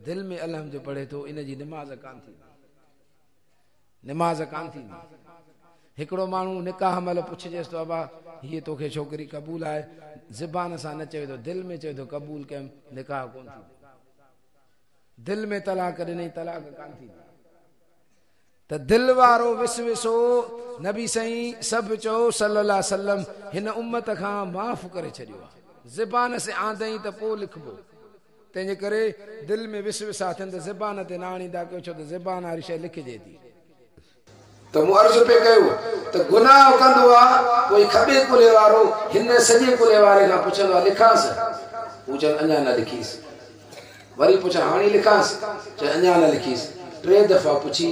S1: दिलि में अलहम्दु पढ़े थो, इन जी निमाज़ कान थींदी, निमाज़ कान थींदी। हिकिड़ो माण्हू निकाह महिल पुछजेसि थो अबा हीअ तोखे छोकिरी क़बूल आहे, ज़बान सां न चवे थो, दिलि में चवे थो क़बूल कयमि, निकाह कोन थींदो। दिलि में तलाक ॾिनई, तलाक कान थींदी। त दिलि वारो विसविसो नबी साईं सभु चयो सल्लल्लाहु अलैहि वसल्लम हिन उम्मत खां माफ़ करे छॾियो आहे। ज़बान से आंदई त पोइ लिखबो। तंहिंजे करे दिलि में विसविसा थियनि त ज़बान ते न आणींदा कयो, छो त ज़बान वारी शइ लिखिजे थी। त मूं अर्ज़ु पे कयो त गुनाह कंदो आहे, कोई खबे कुल्हे वारो हिन सॼे कुल्हे वारे खां पुछंदो आहे लिखांसि, हू चवंदो अञा न लिखीसि। वरी पुछां हाणे लिखांसि, चए अञा न लिखीसि। 3 दफ़ा पुछी,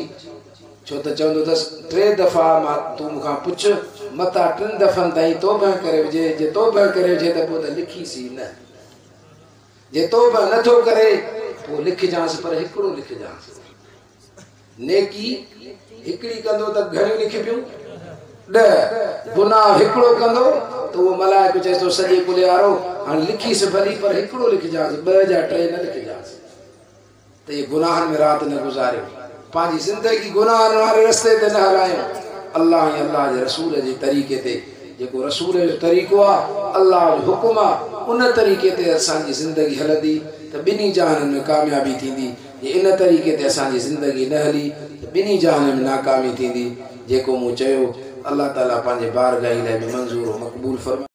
S1: छो त चवंदो अथसि 3 दफ़ा मां तूं मूंखां पुछ, मतां 3 दफ़नि ताईं तौबह करे विझे। जे तौबह करे विझे त पोइ त लिखीसि न, जे तौबह नथो करे पोइ लिखजांसि, पर हिकिड़ो लिखजांसि। नेकी हिकिड़ी कंदो त घणियूं लिखबियूं? 10। गुनाह हिकिड़ो कंदो त उहो मलाइक चए थो सॼे कुल्हे वारो हाणे लिखीसि भली, पर हिकिड़ो लिखजांसि, 2 या 3 न लिखजांसि। त इहे गुनाहनि में राति न गुज़ारियो, पंहिंजी ज़िंदगी गुनाहनि वारे रस्ते ते न हलायूं। अल्लाह ऐं अल्लाह जे रसूल जे तरीक़े ते, जेको रसूल जो तरीक़ो आहे, अल्लाह जो हुकुम आहे, उन तरीक़े ते असांजी ज़िंदगी हलंदी त ॿिन्ही जहाननि में कामयाबी थींदी। जे इन तरीक़े ते असांजी ज़िंदगी न हली त ॿिन्ही जहाननि में नाकामी थींदी। जेको मूं चयो अल्लाह ताला पंहिंजे बारगाह लाइ बि मंज़ूर मक़बूल फरमाए।